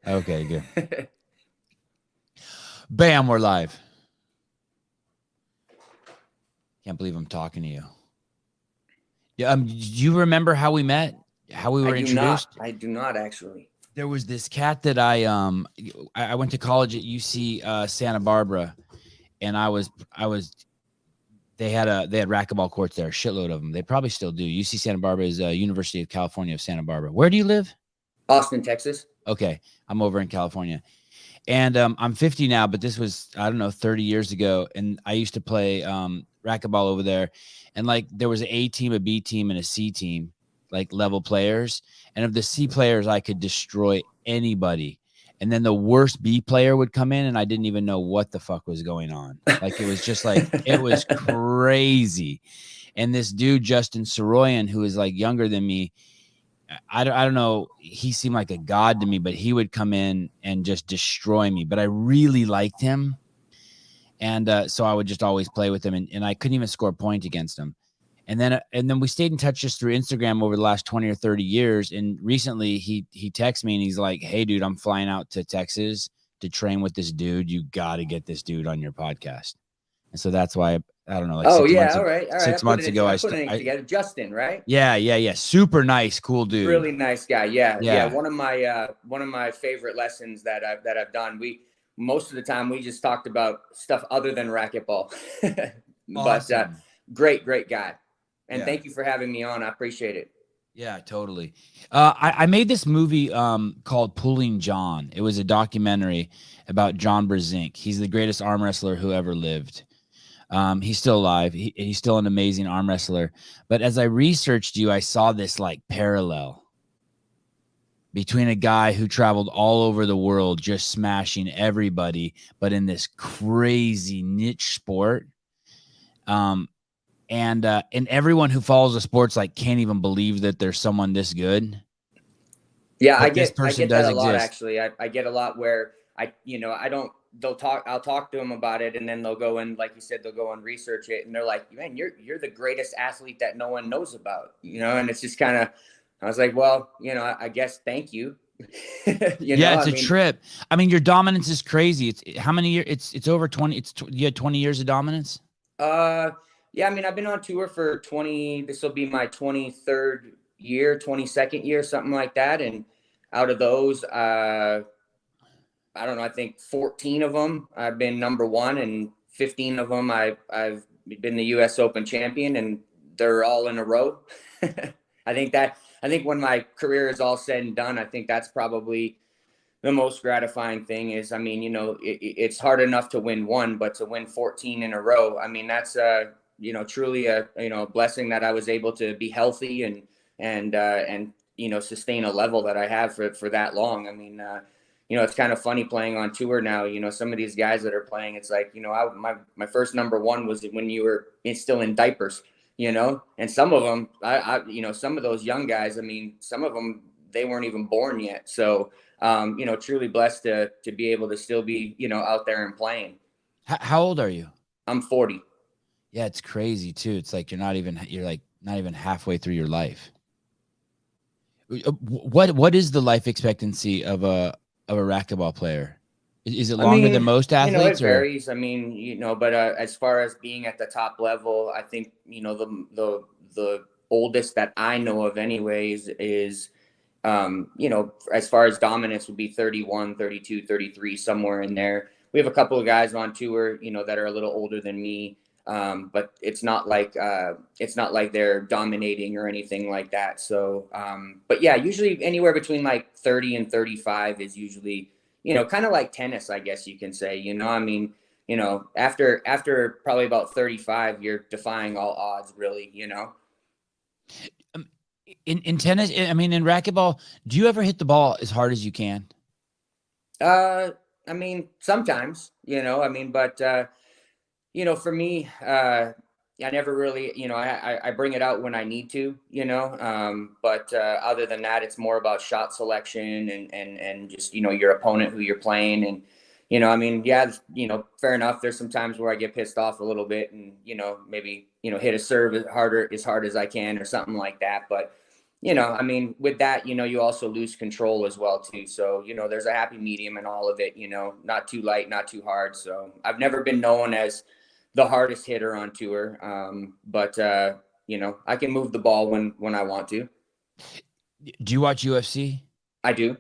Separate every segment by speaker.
Speaker 1: Okay, good. Bam, we're live. Can't believe I'm talking to you. Yeah, do you remember how we met? How we were introduced?
Speaker 2: I do not actually.
Speaker 1: There was this cat that I went to college at UC Santa Barbara, and they had racquetball courts there, a shitload of them. They probably still do. UC Santa Barbara is University of California of Santa Barbara. Where do you live?
Speaker 2: Austin, Texas.
Speaker 1: Okay, I'm over in California. And I'm 50 now, but this was, I don't know, 30 years ago. And I used to play racquetball over there. And like there was an A team, a B team, and a C team, like level players. And of the C players, I could destroy anybody. And then the worst B player would come in and I didn't even know what the fuck was going on. Like it was just like, it was crazy. And this dude, Justin Soroyan, who is like younger than me, I don't know. He seemed like a god to me, but he would come in and just destroy me. But I really liked him. And so I would just always play with him. And I couldn't even score a point against him. And then we stayed in touch just through Instagram over the last 20 or 30 years. And recently he texted me and he's like, hey, dude, I'm flying out to Texas to train with this dude. You got to get this dude on your podcast. And so that's why I don't know. Like
Speaker 2: all right.
Speaker 1: 6 months ago,
Speaker 2: I put it together. Justin, right?
Speaker 1: Yeah. Super nice, cool dude.
Speaker 2: Really nice guy. Yeah. One of my favorite lessons that I've done. Most of the time we just talked about stuff other than racquetball.
Speaker 1: Awesome.
Speaker 2: But great guy. And thank you for having me on. I appreciate it.
Speaker 1: Yeah, totally. I made this movie called Pulling John. It was a documentary about John Brzenk. He's the greatest arm wrestler who ever lived. He's still alive. He's still an amazing arm wrestler. But as I researched you, I saw this like parallel between a guy who traveled all over the world just smashing everybody, but in this crazy niche sport. And everyone who follows the sports like can't even believe that there's someone this good.
Speaker 2: Yeah, I get that a lot, actually. I get a lot where I'll talk to them about it, and then they'll go and, like you said, they'll go and research it, and they're like, man, you're the greatest athlete that no one knows about, and it's just kind of, I was like, well, I guess thank you.
Speaker 1: It's a trip. I mean, your dominance is crazy. It's how many years? It's over 20. You had 20 years of dominance.
Speaker 2: Yeah, I mean, I've been on tour for 20. This will be my 23rd year, 22nd year, something like that. And out of those, I don't know, I think 14 of them I've been number one, and 15 of them I've been the U.S. Open champion, and they're all in a row. I think when my career is all said and done, I think that's probably the most gratifying thing is, I mean, it's hard enough to win one, but to win 14 in a row, I mean, that's truly a blessing that I was able to be healthy and sustain a level that I have for that long. I mean, it's kind of funny playing on tour now. Some of these guys that are playing, it's like, my first number one was when you were still in diapers, and some of them, some of those young guys, I mean, some of them, they weren't even born yet. So, truly blessed to be able to still be, out there and playing.
Speaker 1: How old are you?
Speaker 2: I'm 40.
Speaker 1: Yeah, it's crazy too. It's like you're not even halfway through your life. What is the life expectancy of a racquetball player? Is it longer than most athletes?
Speaker 2: It varies. I mean, but as far as being at the top level, I think the oldest that I know of, anyways, is as far as dominance would be 31, 32, 33, somewhere in there. We have a couple of guys on tour, that are a little older than me. But it's not like they're dominating or anything like that. So, but yeah, usually anywhere between like 30 and 35 is usually, kind of like tennis, I guess you can say, I mean, after probably about 35, you're defying all odds, really,
Speaker 1: In tennis, I mean, in racquetball, do you ever hit the ball as hard as you can?
Speaker 2: I mean, sometimes, but, for me, I never really, I bring it out when I need to, but other than that, it's more about shot selection and just, your opponent who you're playing. And, I mean, yeah, fair enough. There's some times where I get pissed off a little bit and, maybe, hit a serve as hard as I can or something like that. But I mean, with that, you also lose control as well too. So, there's a happy medium in all of it, not too light, not too hard. So I've never been known as the hardest hitter on tour. But I can move the ball when I want to.
Speaker 1: Do you watch UFC?
Speaker 2: I do.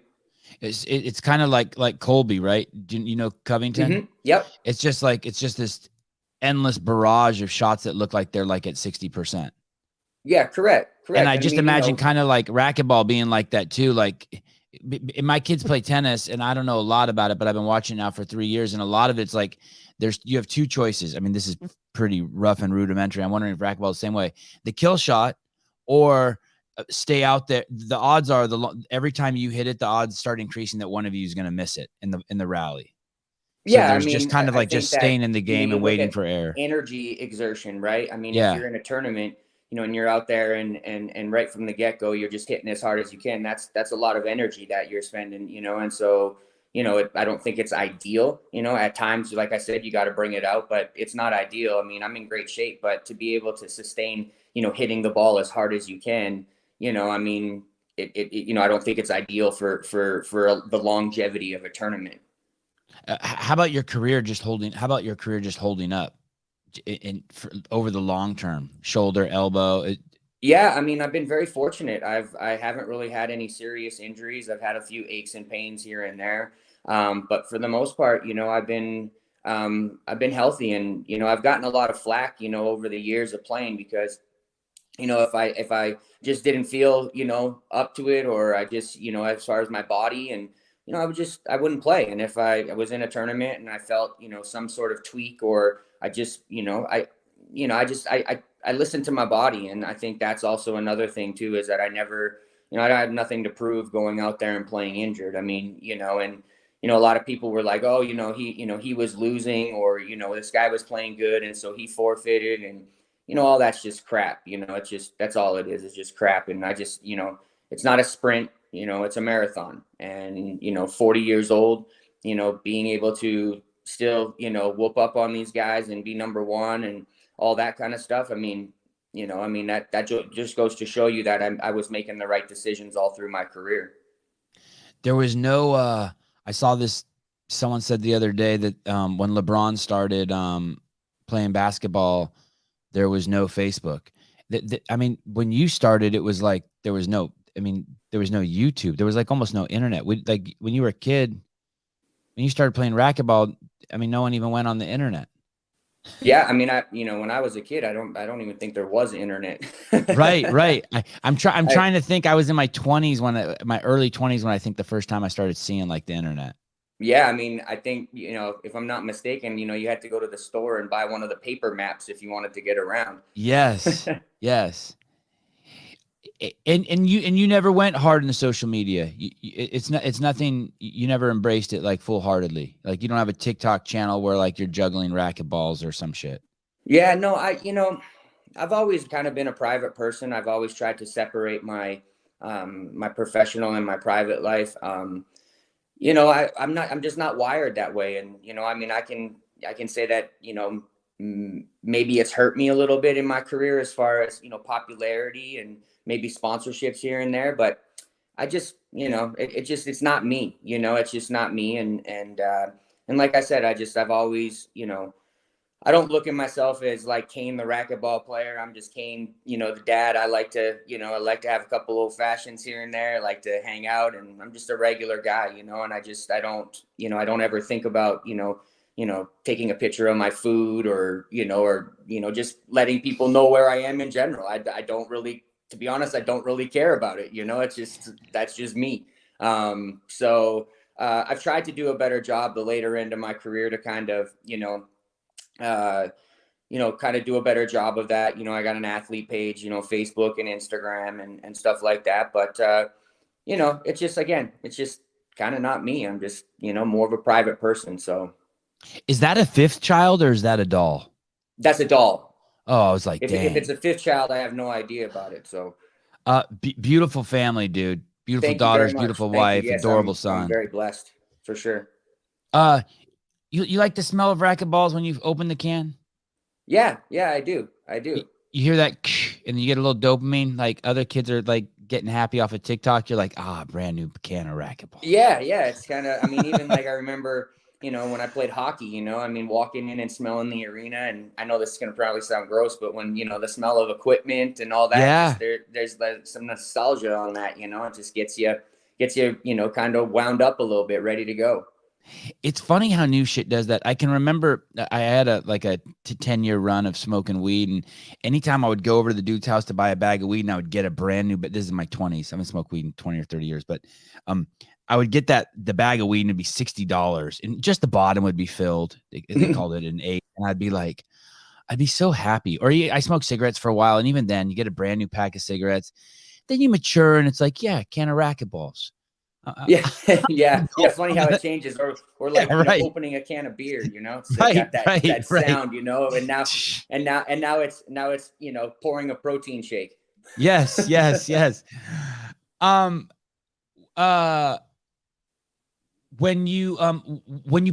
Speaker 1: It's kind of like Colby, right? Do you know Covington?
Speaker 2: Mm-hmm. Yep.
Speaker 1: It's just this endless barrage of shots that look like they're like at 60%.
Speaker 2: Yeah, correct.
Speaker 1: And I
Speaker 2: I
Speaker 1: just
Speaker 2: mean,
Speaker 1: imagine kind of like racquetball being like that too. Like my kids play tennis, and I don't know a lot about it, but I've been watching now for 3 years, and a lot of it's like you have two choices. I mean, this is pretty rough and rudimentary. I'm wondering if racquetball is the same way: the kill shot, or stay out there. The odds are every time you hit it, the odds start increasing that one of you is going to miss it in the rally. So
Speaker 2: Yeah, I
Speaker 1: there's just
Speaker 2: mean,
Speaker 1: kind of
Speaker 2: I
Speaker 1: like
Speaker 2: think
Speaker 1: just
Speaker 2: that,
Speaker 1: staying in the game
Speaker 2: you
Speaker 1: and
Speaker 2: look
Speaker 1: waiting
Speaker 2: at
Speaker 1: for air.
Speaker 2: energy exertion, right? I mean, if
Speaker 1: Yeah.
Speaker 2: you're in a tournament, and you're out there and right from the get-go, you're just hitting as hard as you can. That's a lot of energy that you're spending, and so, I don't think it's ideal, at times, like I said, you got to bring it out, but it's not ideal. I mean, I'm in great shape, but to be able to sustain, hitting the ball as hard as you can, I mean, I don't think it's ideal for the longevity of a tournament.
Speaker 1: How about your career just holding up over the long term, shoulder, elbow?
Speaker 2: Yeah, I mean, I've been very fortunate. I haven't really had any serious injuries. I've had a few aches and pains here and there, but for the most part, I've been healthy, and I've gotten a lot of flack, over the years of playing because if I just didn't feel, up to it, or I just, as far as my body, and, I wouldn't play. And if I was in a tournament and I felt, some sort of tweak, or I just, I listened to my body. And I think that's also another thing too, is that I never, I had nothing to prove going out there and playing injured. I mean, and, a lot of people were like, oh, he was losing, or, this guy was playing good, and so he forfeited. And, all that's just crap. It's just, that's all it is. It's just crap. And I just, it's not a sprint, it's a marathon. And, 40 years old, being able to still, whoop up on these guys and be number one and all that kind of stuff. I mean, that just goes to show you that I was making the right decisions all through my career.
Speaker 1: There was no, I saw this, someone said the other day that when LeBron started playing basketball, there was no Facebook. I mean, when you started, it was like there was no YouTube. There was like almost no internet. Like when you were a kid, when you started playing racquetball, I mean, no one even went on the internet.
Speaker 2: Yeah, I mean, when I was a kid, I don't even think there was internet.
Speaker 1: Right. I'm trying to think. I was in my 20s my early 20s when I think the first time I started seeing like the internet.
Speaker 2: Yeah, I mean, I think, if I'm not mistaken, you had to go to the store and buy one of the paper maps if you wanted to get around.
Speaker 1: Yes. Yes. And you never went hard into social media. It's nothing. You never embraced it like full heartedly. Like you don't have a TikTok channel where like you're juggling racquetballs or some shit.
Speaker 2: Yeah, no, I've always kind of been a private person. I've always tried to separate my my professional and my private life. I'm just not wired that way. And, I mean, I can say that, maybe it's hurt me a little bit in my career as far as, popularity and maybe sponsorships here and there, but I just, it's not me, it's just not me. And like I said, I've always, I don't look at myself as like Kane, the racquetball player. I'm just Kane, the dad. I like to have a couple old fashions here and there. I like to hang out, and I'm just a regular guy, and I don't ever think about, taking a picture of my food, or just letting people know where I am in general. I don't really, to be honest, I don't really care about it. It's just, that's just me. So I've tried to do a better job the later end of my career to kind of, kind of do a better job of that. I got an athlete page, Facebook and Instagram and stuff like that. But, it's just, again, it's just kind of not me. I'm just, more of a private person. So
Speaker 1: is that a fifth child or is that a doll?
Speaker 2: That's a doll.
Speaker 1: Oh, I was like,
Speaker 2: if it's a fifth child, I have no idea about it. So,
Speaker 1: beautiful family, dude. Beautiful
Speaker 2: thank
Speaker 1: daughters,
Speaker 2: you very much.
Speaker 1: beautiful
Speaker 2: Thank
Speaker 1: wife,
Speaker 2: you. Yes,
Speaker 1: adorable son.
Speaker 2: I'm very blessed for sure.
Speaker 1: You like the smell of racquetballs when you open the can?
Speaker 2: Yeah, I do.
Speaker 1: You hear that and you get a little dopamine. Like other kids are like getting happy off of TikTok, you're like, brand new can of racquetball.
Speaker 2: Yeah. It's kind of, I mean, even like I remember, when I played hockey, I mean, walking in and smelling the arena, and I know this is going to probably sound gross, but when, the smell of equipment and all that,
Speaker 1: Yeah.
Speaker 2: there's like some nostalgia on that, it just gets you, kind of wound up a little bit, ready to go.
Speaker 1: It's funny how new shit does that. I can remember I had a 10-year run of smoking weed, and anytime I would go over to the dude's house to buy a bag of weed, and I would get a brand new, but this is in my 20s. I haven't smoked weed in 20 or 30 years, but I would get the bag of weed and it'd be $60, and just the bottom would be filled. They called it an 8, and I'd be so happy. Or I smoked cigarettes for a while, and even then, you get a brand new pack of cigarettes, then you mature, and it's like, yeah, can of racquetballs.
Speaker 2: Yeah. Funny how it changes, or like opening a can of beer. It's got that sound. And now it's pouring a protein shake.
Speaker 1: Yes. When you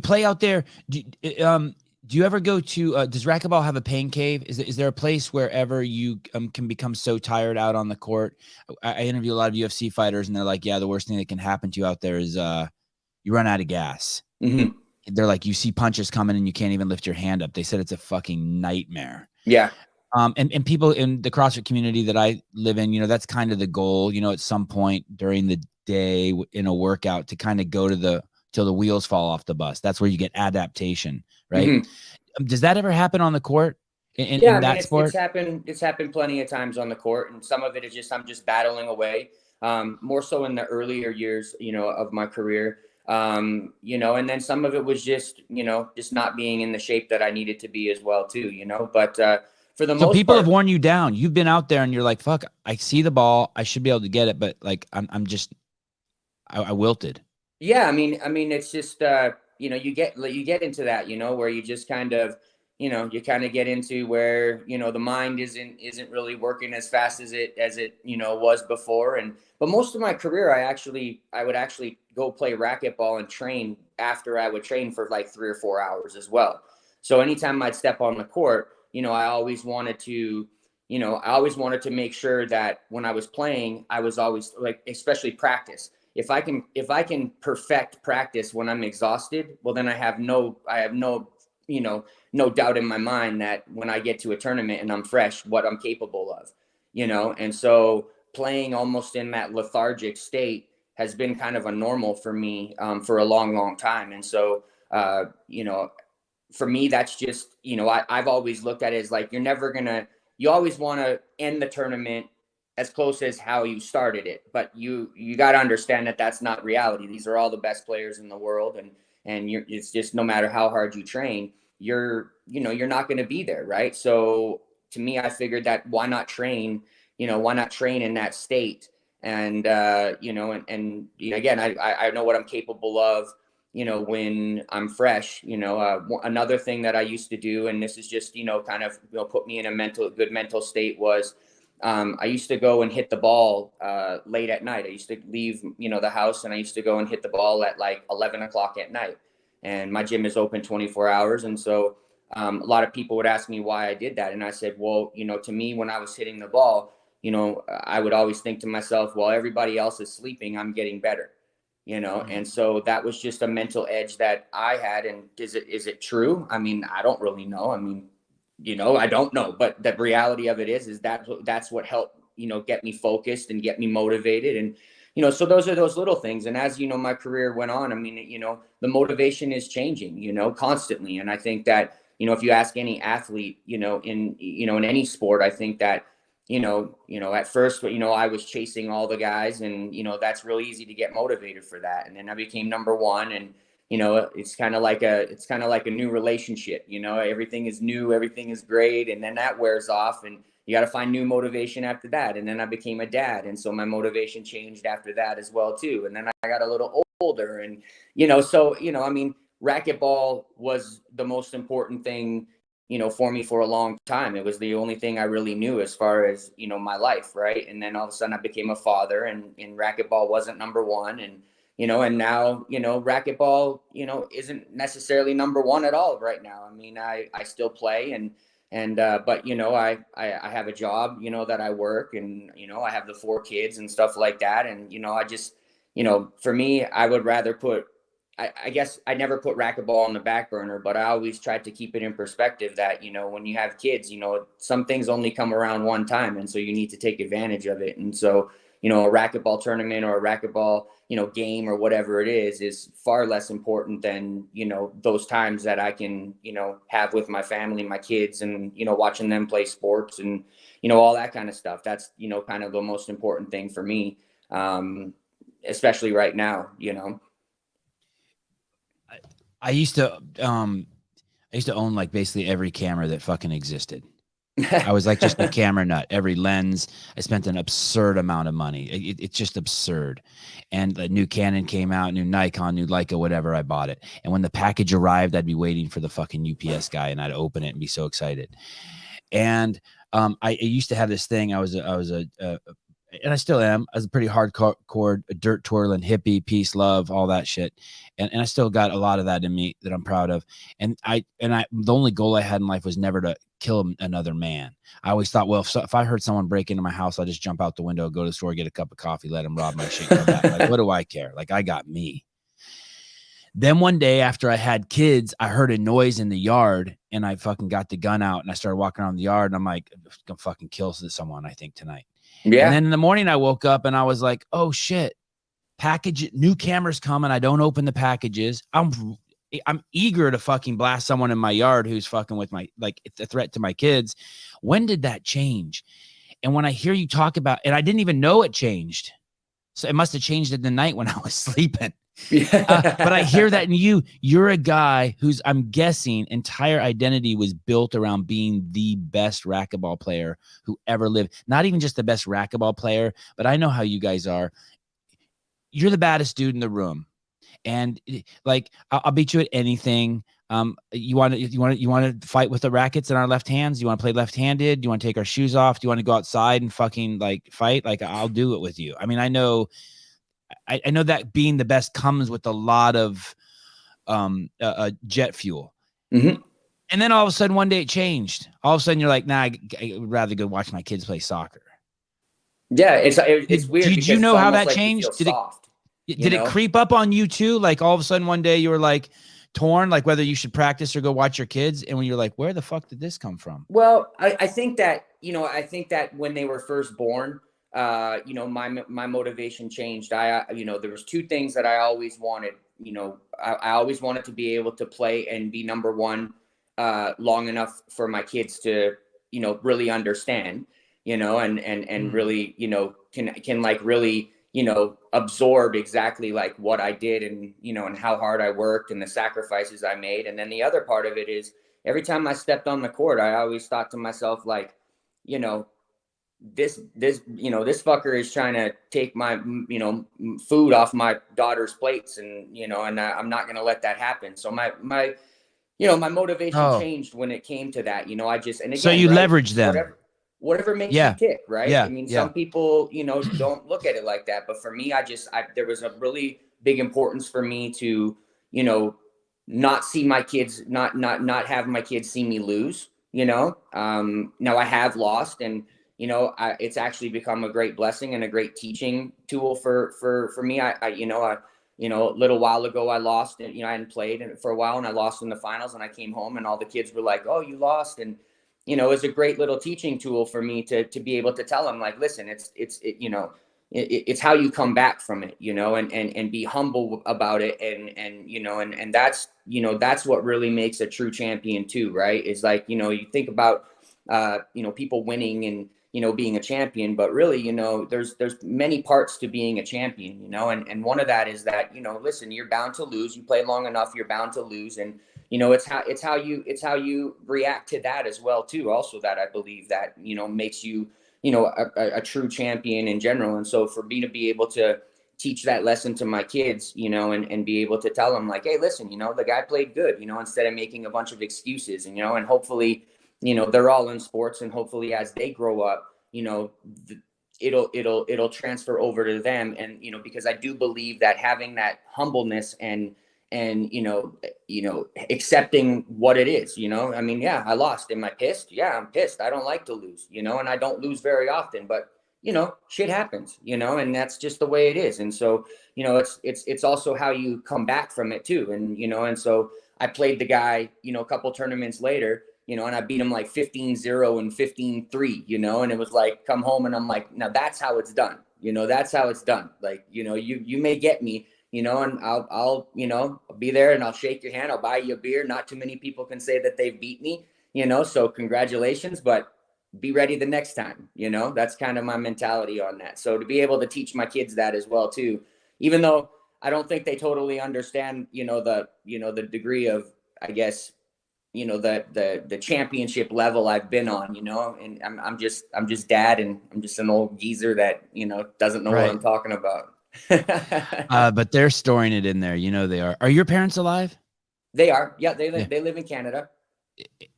Speaker 1: play out there, do you ever go to does racquetball have a pain cave? Is there a place wherever you can become so tired out on the court? I interview a lot of UFC fighters, and they're like, yeah, the worst thing that can happen to you out there is you run out of gas.
Speaker 2: Mm-hmm.
Speaker 1: They're like, you see punches coming and you can't even lift your hand up. They said it's a fucking nightmare.
Speaker 2: Yeah.
Speaker 1: And people in the CrossFit community that I live in, that's kind of the goal, at some point during the day in a workout, to kind of go to till the wheels fall off the bus. That's where you get adaptation, right? Mm-hmm. Does that ever happen on the court in that sport?
Speaker 2: It's happened plenty of times on the court, and some of it is just, I'm just battling away. More so in the earlier years, of my career. And then some of it was just, just not being in the shape that I needed to be as well too, but, for the most part,
Speaker 1: people have worn you down. You've been out there and you're like, fuck, I see the ball, I should be able to get it, but like, I wilted.
Speaker 2: Yeah. I mean, it's just, you get into that, where you just kind of, you kind of get into where, the mind isn't really working as fast as it, was before. But most of my career, I would actually go play racquetball and train after I would train for like 3 or 4 hours as well. So anytime I'd step on the court, I always wanted to make sure that when I was playing, I was always like, especially practice. If I can perfect practice when I'm exhausted, well, then I have no doubt in my mind that when I get to a tournament and I'm fresh, what I'm capable of, and so playing almost in that lethargic state has been kind of a normal for me, for a long, long time. And so, for me, that's just, I've always looked at it as like, you always want to end the tournament as close as how you started it. But you got to understand that that's not reality. These are all the best players in the world. And it's just, no matter how hard you train, you're not going to be there. Right. So to me, I figured that why not train in that state? And, again, I know what I'm capable of, when I'm fresh. Another thing that I used to do, and this is just, kind of, put me in a good mental state, was I used to go and hit the ball late at night. I used to leave, the house, and I used to go and hit the ball at like 11 o'clock at night. And my gym is open 24 hours. And so a lot of people would ask me why I did that. And I said, well, to me, when I was hitting the ball, I would always think to myself, while everybody else is sleeping, I'm getting better. And so that was just a mental edge that I had. And is it true? I mean, I don't really know. I mean, I don't know, but the reality of it is that's what helped, get me focused and get me motivated. And, so those are those little things. And as, my career went on, I mean, the motivation is changing, constantly. And I think that, if you ask any athlete, in any sport, I think that, at first, I was chasing all the guys, and, that's really easy to get motivated for that. And then I became number one, and, it's kind of like a new relationship, everything is new, everything is great. And then that wears off, and you got to find new motivation after that. And then I became a dad. And so my motivation changed after that as well, too. And then I got a little older, and, I mean, racquetball was the most important thing, for me for a long time. It was the only thing I really knew as far as, my life. Right. And then all of a sudden I became a father, and racquetball wasn't number one. And, and now, racquetball, isn't necessarily number one at all right now. I mean, I still play, and, And, but, you know, I have a job, you know, that I work, and, you know, I have the 4 kids and stuff like that. And, you know, I just, you know, for me, I would rather put, I guess I never put racquetball on the back burner, but I always tried to keep it in perspective that, you know, when you have kids, you know, some things only come around one time. And so you need to take advantage of it. And so, you know, a racquetball tournament or a racquetball, you know, game or whatever it is far less important than, you know, those times that I can, you know, have with my family, my kids, and, you know, watching them play sports and, you know, all that kind of stuff. That's, you know, kind of the most important thing for me, especially right now, you know.
Speaker 1: I used to own like basically every camera that fucking existed. I was like just a camera nut. Every lens, I spent an absurd amount of money. It's just absurd. And the new Canon came out, new Nikon, new Leica, whatever. I bought it. And when the package arrived, I'd be waiting for the fucking UPS guy, and I'd open it and be so excited. And I used to have this thing. I was and I still am. I was a pretty hardcore dirt twirling hippie, peace, love, all that shit. And I still got a lot of that in me that I'm proud of. And the only goal I had in life was never to kill another man. I always thought, well, if I heard someone break into my house, I'll just jump out the window, go to the store, get a cup of coffee, let him rob my shit, come back. Like, what do I care? Like, I got me. Then one day after I had kids, I heard a noise in the yard, and I fucking got the gun out and I started walking around the yard, and I'm like, I'm gonna fucking kill someone, I think, tonight. Yeah. And then in the morning I woke up and I was like, oh shit, new cameras coming. I don't open the packages. I'm eager to fucking blast someone in my yard who's fucking with my, like, it's a threat to my kids. When did that change? And when I hear you talk about, and I didn't even know it changed. So it must've changed in the night when I was sleeping. But I hear that in you're a guy whose, I'm guessing, entire identity was built around being the best racquetball player who ever lived. Not even just the best racquetball player, but I know how you guys are. You're the baddest dude in the room. And like, I'll beat you at anything. You want to fight with the rackets in our left hands? You want to play left-handed? Do you want to take our shoes off? Do you want to go outside and fucking like fight? Like, I'll do it with you. I mean, I know that being the best comes with a lot of jet fuel.
Speaker 2: Mm-hmm.
Speaker 1: And then all of a sudden, one day it changed. All of a sudden, you're like, nah, I would rather go watch my kids play soccer.
Speaker 2: Yeah, it's weird.
Speaker 1: Did you know how that
Speaker 2: like
Speaker 1: changed? Did
Speaker 2: it
Speaker 1: creep up on you too? Like all of a sudden one day you were like torn, like whether you should practice or go watch your kids. And when you're like, where the fuck did this come from?
Speaker 2: Well, I think that, you know, when they were first born, you know, my motivation changed. You know, there was 2 things that I always wanted. You know, I always wanted to be able to play and be number 1 long enough for my kids to, you know, really understand, you know, and really, you know, can like really, you know, absorb exactly like what I did, and, you know, and how hard I worked and the sacrifices I made. And then the other part of it is, every time I stepped on the court, I always thought to myself, like, you know, this fucker is trying to take my, you know, food off my daughter's plates, and, you know, and I'm not going to let that happen. So my you know, my motivation changed when it came to that. You know, I just, and again,
Speaker 1: so you leverage them.
Speaker 2: Whatever makes you tick, right?
Speaker 1: Yeah.
Speaker 2: I mean, some people, you know, don't look at it like that, but for me, there was a really big importance for me to, you know, not see my kids, not have my kids see me lose, you know. Now I have lost, and, you know, it's actually become a great blessing and a great teaching tool for me. You know, a little while ago I lost, and, you know, I hadn't played for a while, and I lost in the finals, and I came home and all the kids were like, "Oh, you lost." And, you know, it's a great little teaching tool for me to be able to tell them, like, listen, you know, it's how you come back from it, you know, and be humble about it. And, you know, and that's, you know, that's what really makes a true champion too, right? Is like, you know, you think about, you know, people winning and, you know, being a champion, but really, you know, there's many parts to being a champion, you know, and one of that is that, you know, listen, you're bound to lose. You play long enough, you're bound to lose. And, you know, it's how you react to that as well too. Also, that I believe that, you know, makes you, you know, a true champion in general. And so for me to be able to teach that lesson to my kids, you know, and be able to tell them, like, hey, listen, you know, the guy played good, you know, instead of making a bunch of excuses, and, you know, and hopefully, you know, they're all in sports, and hopefully as they grow up, you know, it'll transfer over to them. And, you know, because I do believe that having that humbleness and, you know, accepting what it is, I mean, yeah, I lost. Am I pissed? Yeah, I'm pissed. I don't like to lose, and I don't lose very often, but shit happens, and that's just the way it is. And so, it's also how you come back from it too. And so I played the guy, a couple tournaments later, and I beat him like 15-0 and 15-3, and it was like, come home and I'm like, now that's how it's done. That's how it's done. Like, you may get me, and I'll be there and I'll shake your hand. I'll buy you a beer. Not too many people can say that they've beat me, so congratulations, but be ready the next time. That's kind of my mentality on that. So to be able to teach my kids that as well too, even though I don't think they totally understand, the degree of, I guess, the championship level I've been on, and I'm just dad, and I'm just an old geezer that, doesn't know what I'm talking about.
Speaker 1: But they're storing it in there. They are. Are your parents alive?
Speaker 2: They are. Yeah. They live in Canada.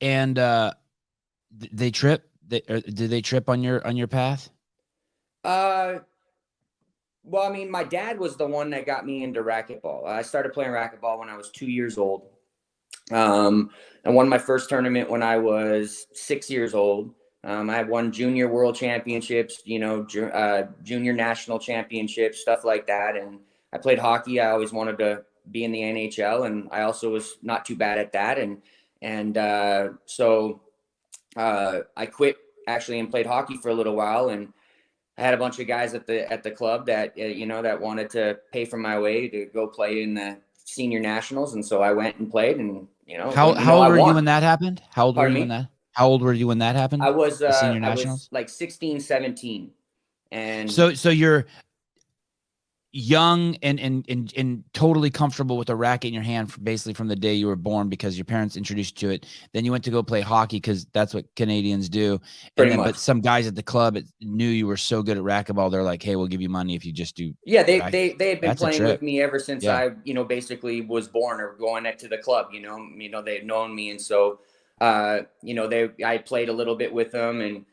Speaker 1: And, they trip. Did they trip on your path?
Speaker 2: Well, I mean, my dad was the one that got me into racquetball. I started playing racquetball when I was 2 years old. I won my first tournament when I was 6 years old. I won junior world championships, junior national championships, stuff like that. And I played hockey. I always wanted to be in the NHL, and I also was not too bad at that. So I quit actually and played hockey for a little while, and I had a bunch of guys at the club that that wanted to pay for my way to go play in the senior nationals, and so I went and played. And
Speaker 1: how old were you when that happened? How old were you when that happened?
Speaker 2: I was
Speaker 1: senior
Speaker 2: I was
Speaker 1: nationals?
Speaker 2: like 16, 17, and
Speaker 1: so you're young and totally comfortable with a racket in your hand basically from the day you were born because your parents introduced you to it. Then you went to go play hockey because that's what Canadians do.
Speaker 2: Pretty much.
Speaker 1: But some guys at the club knew you were so good at racquetball. They're like, hey, we'll give you money if you just do.
Speaker 2: Yeah, they had been
Speaker 1: That's
Speaker 2: playing with me ever since
Speaker 1: Yeah.
Speaker 2: I basically was born or going to the club. They'd known me, and so I played a little bit with them, and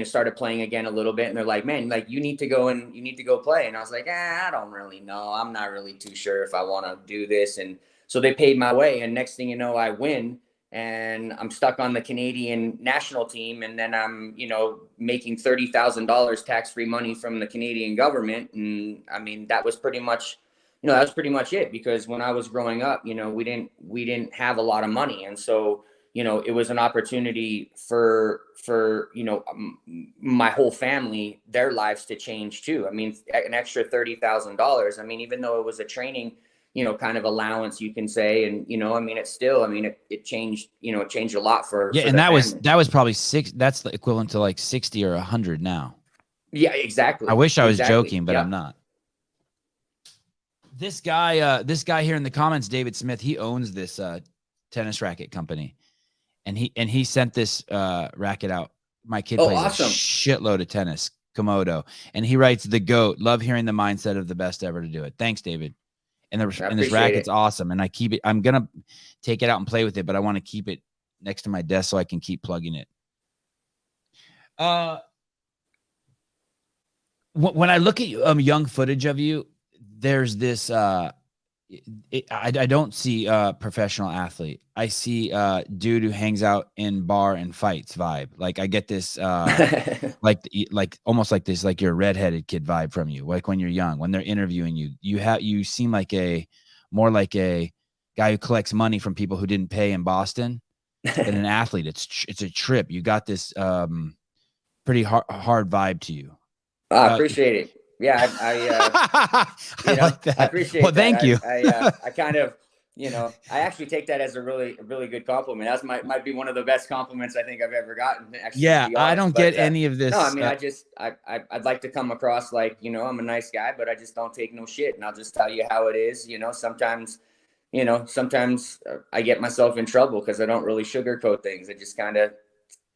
Speaker 2: started playing again a little bit, and they're like, man, like you need to go play. And I was like, I don't really know. I'm not really too sure if I want to do this. And so they paid my way, and next thing you know, I win, and I'm stuck on the Canadian national team. And then I'm, making $30,000 tax-free money from the Canadian government. And I mean, that was pretty much, it, because when I was growing up, we didn't have a lot of money. And so, it was an opportunity for my whole family, their lives to change too. I mean, an extra $30,000. I mean, even though it was a training, kind of allowance, you can say, and I mean, it changed, it changed a lot for
Speaker 1: and that was probably that's the equivalent to like 60 or 100 now.
Speaker 2: Yeah, exactly.
Speaker 1: I wish I was joking, but I'm not. This guy here in the comments, David Smith, he owns this tennis racket company. And he sent this racket out. My kid plays
Speaker 2: awesome.
Speaker 1: A shitload of tennis, Komodo. And he writes, the GOAT. Love hearing the mindset of the best ever to do it. Thanks, David. And this racket's awesome. And I keep it. I'm going to take it out and play with it, but I want to keep it next to my desk so I can keep plugging it. When I look at young footage of you, there's this I don't see a professional athlete. I see dude who hangs out in bar and fights vibe. Like I get this like almost like this, like you're a redheaded kid vibe from you. Like when you're young, when they're interviewing you, you seem like more like a guy who collects money from people who didn't pay in Boston than an athlete. It's a trip. You got this pretty hard vibe to you.
Speaker 2: I appreciate it. Yeah, I
Speaker 1: like that.
Speaker 2: I appreciate
Speaker 1: well,
Speaker 2: that.
Speaker 1: Thank you.
Speaker 2: I kind of, I actually take that as a really good compliment. That's might be one of the best compliments I think I've ever gotten. Actually,
Speaker 1: yeah, I don't get any of this.
Speaker 2: No, I mean, I'd like to come across like, I'm a nice guy, but I just don't take no shit, and I'll just tell you how it is. Sometimes I get myself in trouble because I don't really sugarcoat things. I just kind of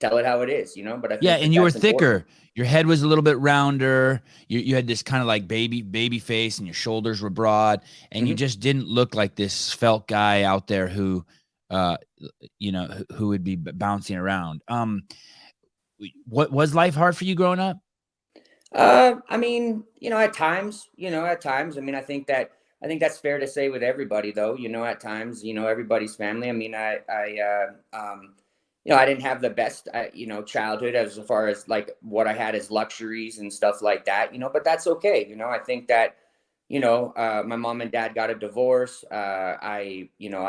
Speaker 2: tell it how it is, but I think
Speaker 1: and you were thicker.
Speaker 2: Important.
Speaker 1: Your head was a little bit rounder. You had this kind of like baby face, and your shoulders were broad, and you just didn't look like this svelte guy out there who would be bouncing around. What was life hard for you growing up?
Speaker 2: I mean, at times, I mean, I think that I think that's fair to say with everybody, though. At times, everybody's family. I mean, I didn't have the best, childhood as far as like what I had as luxuries and stuff like that. But that's okay. I think that, my mom and dad got a divorce. I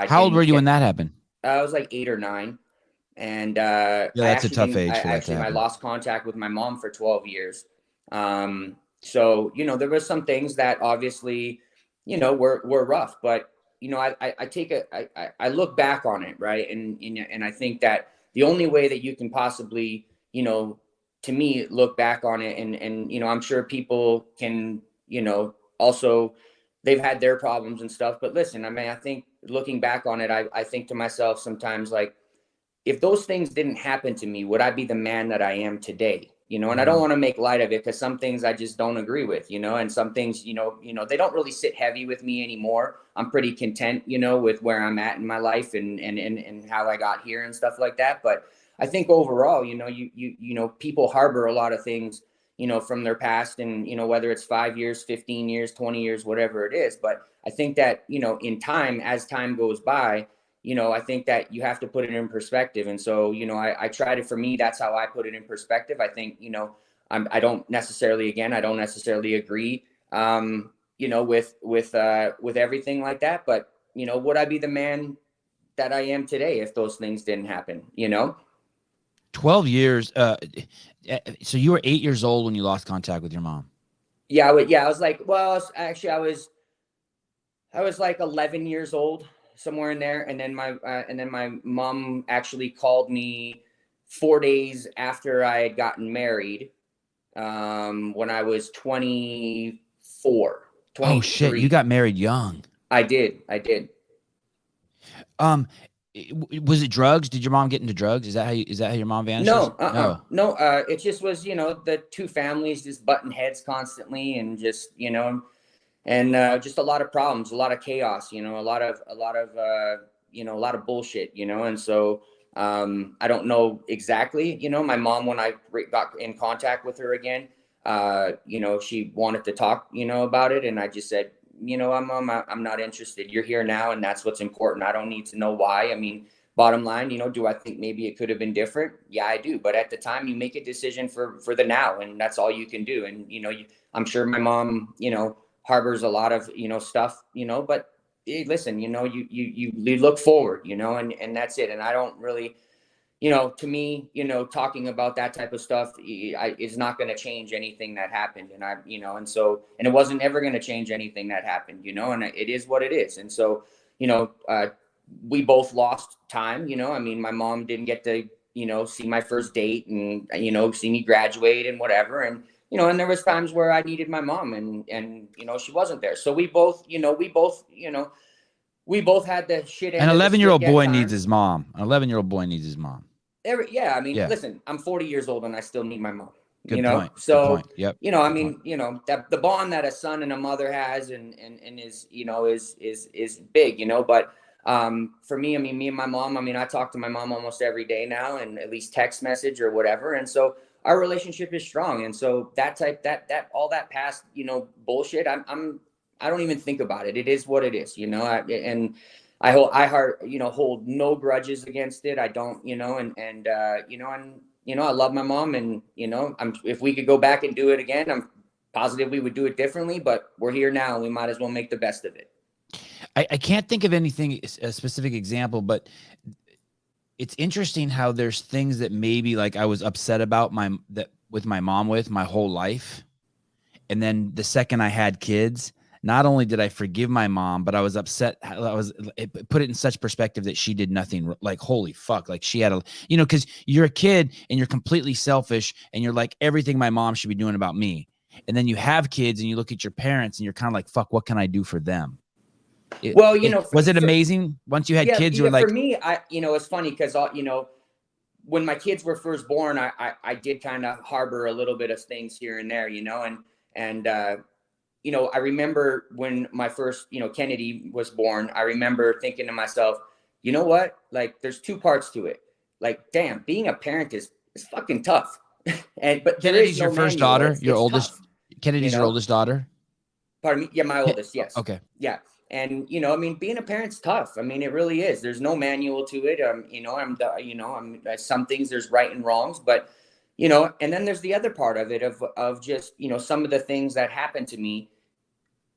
Speaker 1: How old were
Speaker 2: didn't
Speaker 1: you
Speaker 2: get.
Speaker 1: when that happened?
Speaker 2: I was like 8 or 9, and
Speaker 1: Yeah,
Speaker 2: I
Speaker 1: that's a
Speaker 2: actually
Speaker 1: tough
Speaker 2: didn't.
Speaker 1: age for that to
Speaker 2: I
Speaker 1: happen.
Speaker 2: lost contact with my mom for 12 years. So there were some things that obviously, were rough, but I look back on it, right, and I think that the only way that you can possibly, to me, look back on it, and I'm sure people can, also they've had their problems and stuff, but listen, I mean, I think looking back on it, I think to myself sometimes, like, if those things didn't happen to me, would I be the man that I am today? And I don't want to make light of it, because some things I just don't agree with, and some things, they don't really sit heavy with me anymore. I'm pretty content, with where I'm at in my life, and how I got here and stuff like that. But I think overall, people harbor a lot of things, from their past, and, whether it's 5 years, 15 years, 20 years, whatever it is. But I think that, in time, as time goes by, I think that you have to put it in perspective. And so, I try to, for me, that's how I put it in perspective. I think, I don't necessarily agree, with everything like that. But, would I be the man that I am today if those things didn't happen,
Speaker 1: 12 years. So you were 8 years old when you lost contact with your mom.
Speaker 2: Yeah. I was like, well, actually I was like 11 years old, somewhere in there. And then my mom actually called me 4 days after I had gotten married, when I was 24,
Speaker 1: Oh shit, you got married young.
Speaker 2: I did.
Speaker 1: Was it drugs? Did your mom get into drugs? Is that how your mom vanishes?
Speaker 2: No. It just was, the two families just butting heads constantly, and just, and just a lot of problems, a lot of chaos, a lot of bullshit, and so I don't know exactly, my mom, when I got in contact with her again, she wanted to talk, about it, and I just said, I'm not interested. You're here now, and that's what's important. I don't need to know why. I mean, bottom line, do I think maybe it could have been different? Yeah, I do. But at the time, you make a decision for the now, and that's all you can do. And I'm sure my mom, harbors a lot of, stuff, but hey, listen, you look forward, and that's it. And I don't really, to me, talking about that type of stuff is not going to change anything that happened. And and it wasn't ever going to change anything that happened, and it is what it is. And so, we both lost time, I mean, my mom didn't get to, see my first date, and, see me graduate and whatever. And, and there was times where I needed my mom, and, she wasn't there. So we both had the shit.
Speaker 1: An 11-year-old boy needs his mom. An 11-year-old boy needs his mom.
Speaker 2: Yeah. I mean, listen, I'm 40 years old and I still need my mom.
Speaker 1: Good point.
Speaker 2: So,
Speaker 1: good point. Yep.
Speaker 2: I mean, that the bond that a son and a mother has, and is, is big, but, for me, I mean, me and my mom, I mean, I talk to my mom almost every day now, and at least text message or whatever. And so our relationship is strong. And so that all that past, bullshit, I don't even think about it. It is what it is, and I hold no grudges against it. I don't, I love my mom, and, if we could go back and do it again, I'm positive we would do it differently, but we're here now, and we might as well make the best of it.
Speaker 1: I can't think of anything, a specific example, but it's interesting how there's things that maybe like I was upset about with my mom my whole life. And then the second I had kids, not only did I forgive my mom, but I was upset. It put it in such perspective that she did nothing, like, holy fuck. Like, she had cause you're a kid and you're completely selfish and you're like, everything my mom should be doing about me. And then you have kids and you look at your parents and you're kind of like, fuck, what can I do for them? Was it amazing once you had kids? You were like,
Speaker 2: for me, it's funny because, when my kids were first born, I did kind of harbor a little bit of things here and there, and I remember when my first, Kennedy was born, I remember thinking to myself, you know what? Like, there's two parts to it. Like, damn, being a parent is fucking tough. But
Speaker 1: Kennedy's your first daughter, your oldest. Kennedy's your oldest daughter.
Speaker 2: Pardon me? Yeah, my
Speaker 1: Yeah.
Speaker 2: oldest. Yes.
Speaker 1: Okay.
Speaker 2: Yeah. And, you know, I mean, being a parent's tough. I mean, it really is. There's no manual to it. You know, some things there's right and wrongs, but, you know, and then there's the other part of it of just, you know, some of the things that happened to me.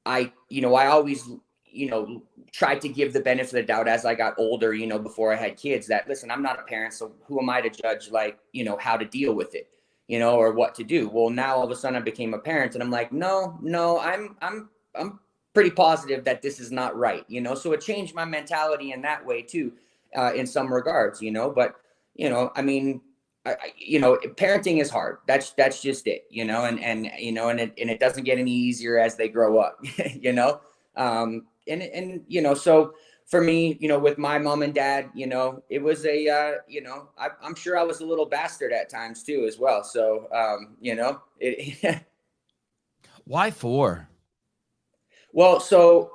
Speaker 2: I always, you know, tried to give the benefit of the doubt as I got older, you know, before I had kids, that listen, I'm not a parent, so who am I to judge, like, you know, how to deal with it, you know, or what to do. Well, now all of a sudden I became a parent and I'm like, no, I'm pretty positive that this is not right, you know. So it changed my mentality in that way too, in some regards, you know. But, you know, I mean, you know, parenting is hard. That's just it, you know, and you know, and it doesn't get any easier as they grow up, you know. And you know, so for me, you know, with my mom and dad, you know, it was you know, I'm sure I was a little bastard at times too, as well. So, you know,
Speaker 1: Why four?
Speaker 2: well, so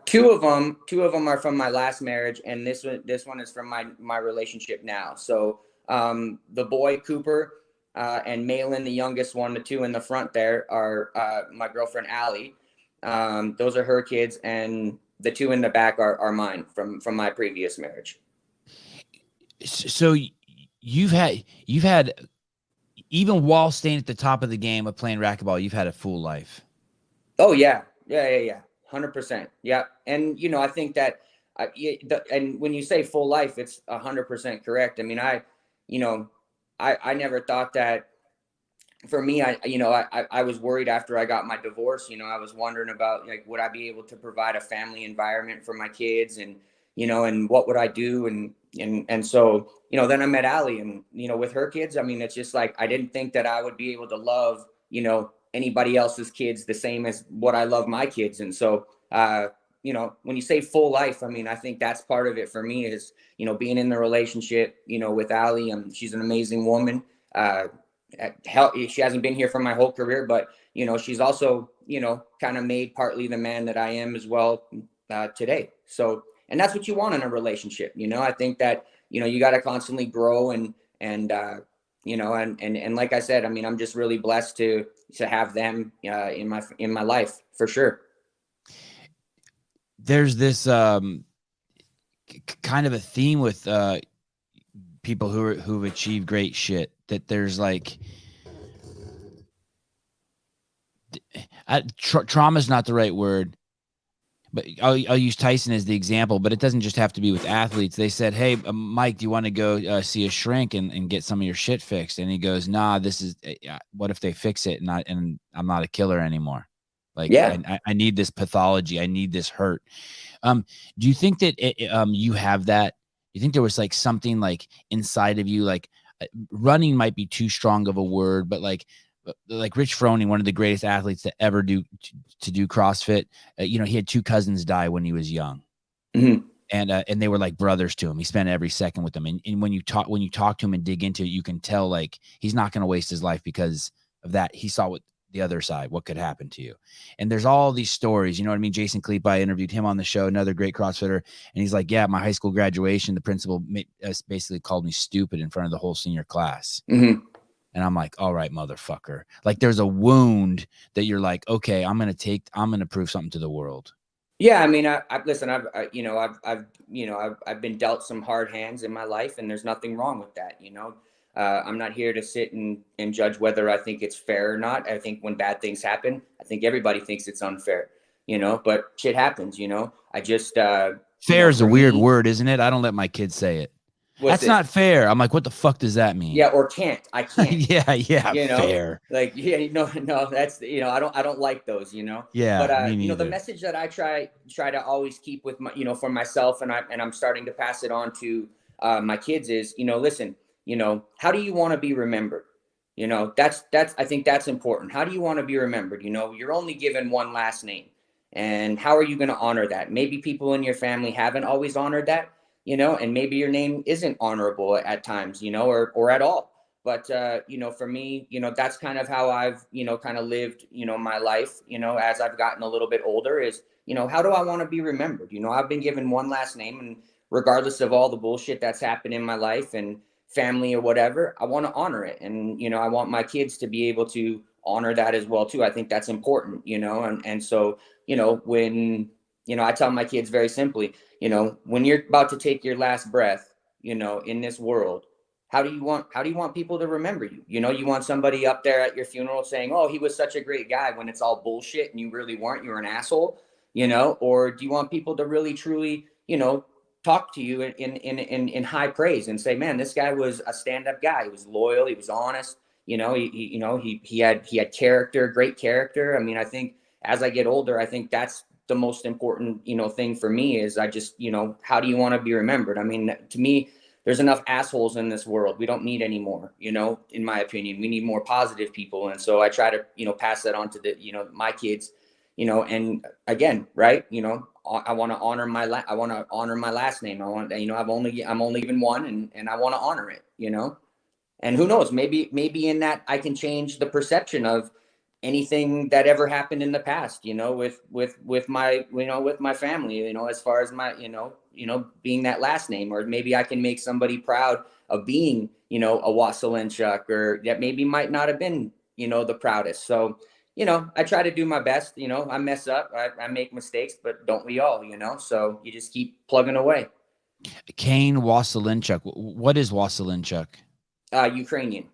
Speaker 2: two of them are from my last marriage, and this one is from my relationship now. So the boy Cooper and Malin, the youngest one, the two in the front there are my girlfriend Allie. Those are her kids, and the two in the back are mine from my previous marriage.
Speaker 1: So you've had even while staying at the top of the game of playing racquetball, you've had a full life.
Speaker 2: Oh yeah, 100%. Yeah, and you know, I think that, and when you say full life, it's 100% correct. I mean, you know, I never thought that. For me, I was worried after I got my divorce. You know, I was wondering about, like, would I be able to provide a family environment for my kids, and you know, and what would I do, and so, you know, then I met Allie, and you know, with her kids, I mean, it's just like I didn't think that I would be able to love, you know, anybody else's kids the same as what I love my kids, and so you know, when you say full life, I mean, I think that's part of it for me is, you know, being in the relationship, you know, with Allie. She's an amazing woman. She hasn't been here for my whole career, but you know, she's also, you know, kind of made partly the man that I am as well today. So, and that's what you want in a relationship. You know, I think that, you know, you got to constantly grow and you know, and like I said, I mean, I'm just really blessed to have them in my life for sure.
Speaker 1: There's this kind of a theme with people who've achieved great shit, that there's like trauma is not the right word, but I'll use Tyson as the example, but it doesn't just have to be with athletes. They said, hey, Mike, do you want to go see a shrink and get some of your shit fixed? And he goes, nah, this is what if they fix it and I'm not a killer anymore? Like,
Speaker 2: Yeah.
Speaker 1: I need this pathology. I need this hurt. Do you think that you have that? You think there was like something like inside of you, like running might be too strong of a word, but like Rich Froning, one of the greatest athletes to ever do CrossFit. You know, he had two cousins die when he was young.
Speaker 2: Mm-hmm.
Speaker 1: And they were like brothers to him. He spent every second with them. And when you talk to him and dig into it, you can tell like he's not going to waste his life because of that. He saw what the other side, what could happen to you. And there's all these stories, you know what I mean? Jason Kleep, I interviewed him on the show, another great CrossFitter. And he's like, yeah, my high school graduation, the principal basically called me stupid in front of the whole senior class.
Speaker 2: Mm-hmm.
Speaker 1: And I'm like, all right, motherfucker. Like there's a wound that you're like, okay, I'm going to prove something to the world.
Speaker 2: Yeah, I mean, listen. I've been dealt some hard hands in my life, and there's nothing wrong with that. You know, I'm not here to sit and judge whether I think it's fair or not. I think when bad things happen, I think everybody thinks it's unfair. You know, but shit happens. You know, I just
Speaker 1: fair is a weird word, isn't it? I don't let my kids say it. That's not fair. I'm like, what the fuck does that mean?
Speaker 2: Yeah, or can't. I can't.
Speaker 1: yeah,
Speaker 2: you know,
Speaker 1: fair.
Speaker 2: Like, yeah, no, that's, you know, I don't like those, you know.
Speaker 1: Yeah,
Speaker 2: but
Speaker 1: me
Speaker 2: you know, the
Speaker 1: neither.
Speaker 2: message that I try to always keep with my, you know, for myself, and I'm starting to pass it on to my kids is, you know, listen, you know, how do you want to be remembered? You know, that's I think that's important. How do you want to be remembered? You know, you're only given one last name, and how are you going to honor that? Maybe people in your family haven't always honored that, you know, and maybe your name isn't honorable at times, you know, or at all. But, you know, for me, you know, that's kind of how I've, you know, kind of lived, you know, my life, you know, as I've gotten a little bit older is, you know, how do I want to be remembered? You know, I've been given one last name, and regardless of all the bullshit that's happened in my life and family or whatever, I want to honor it. And, you know, I want my kids to be able to honor that as well too. I think that's important, and so, when, I tell my kids very simply, when you're about to take your last breath, in this world, how do you want people to remember you? You want somebody up there at your funeral saying, "Oh, he was such a great guy," when it's all bullshit and you really weren't, you were an asshole, or do you want people to really truly, talk to you in high praise and say, "Man, this guy was a stand-up guy. He was loyal. He was honest. He had character, great character." I mean, I think as I get older, I think that's the most important, thing for me is I just, how do you want to be remembered? I mean, to me, there's enough assholes in this world. We don't need any more, in my opinion. We need more positive people. And so I try to, pass that on to my kids, and again, right. I want to honor my last name. I want, I'm only given one, and I want to honor it, and who knows, maybe in that I can change the perception of anything that ever happened in the past, with my family, as far as my, being that last name, or maybe I can make somebody proud of being, a Waselenchuk, or that maybe might not have been, the proudest. So, I try to do my best, I mess up, I make mistakes, but don't we all, so you just keep plugging away.
Speaker 1: Kane Waselenchuk. What is Waselenchuk?
Speaker 2: Ukrainian.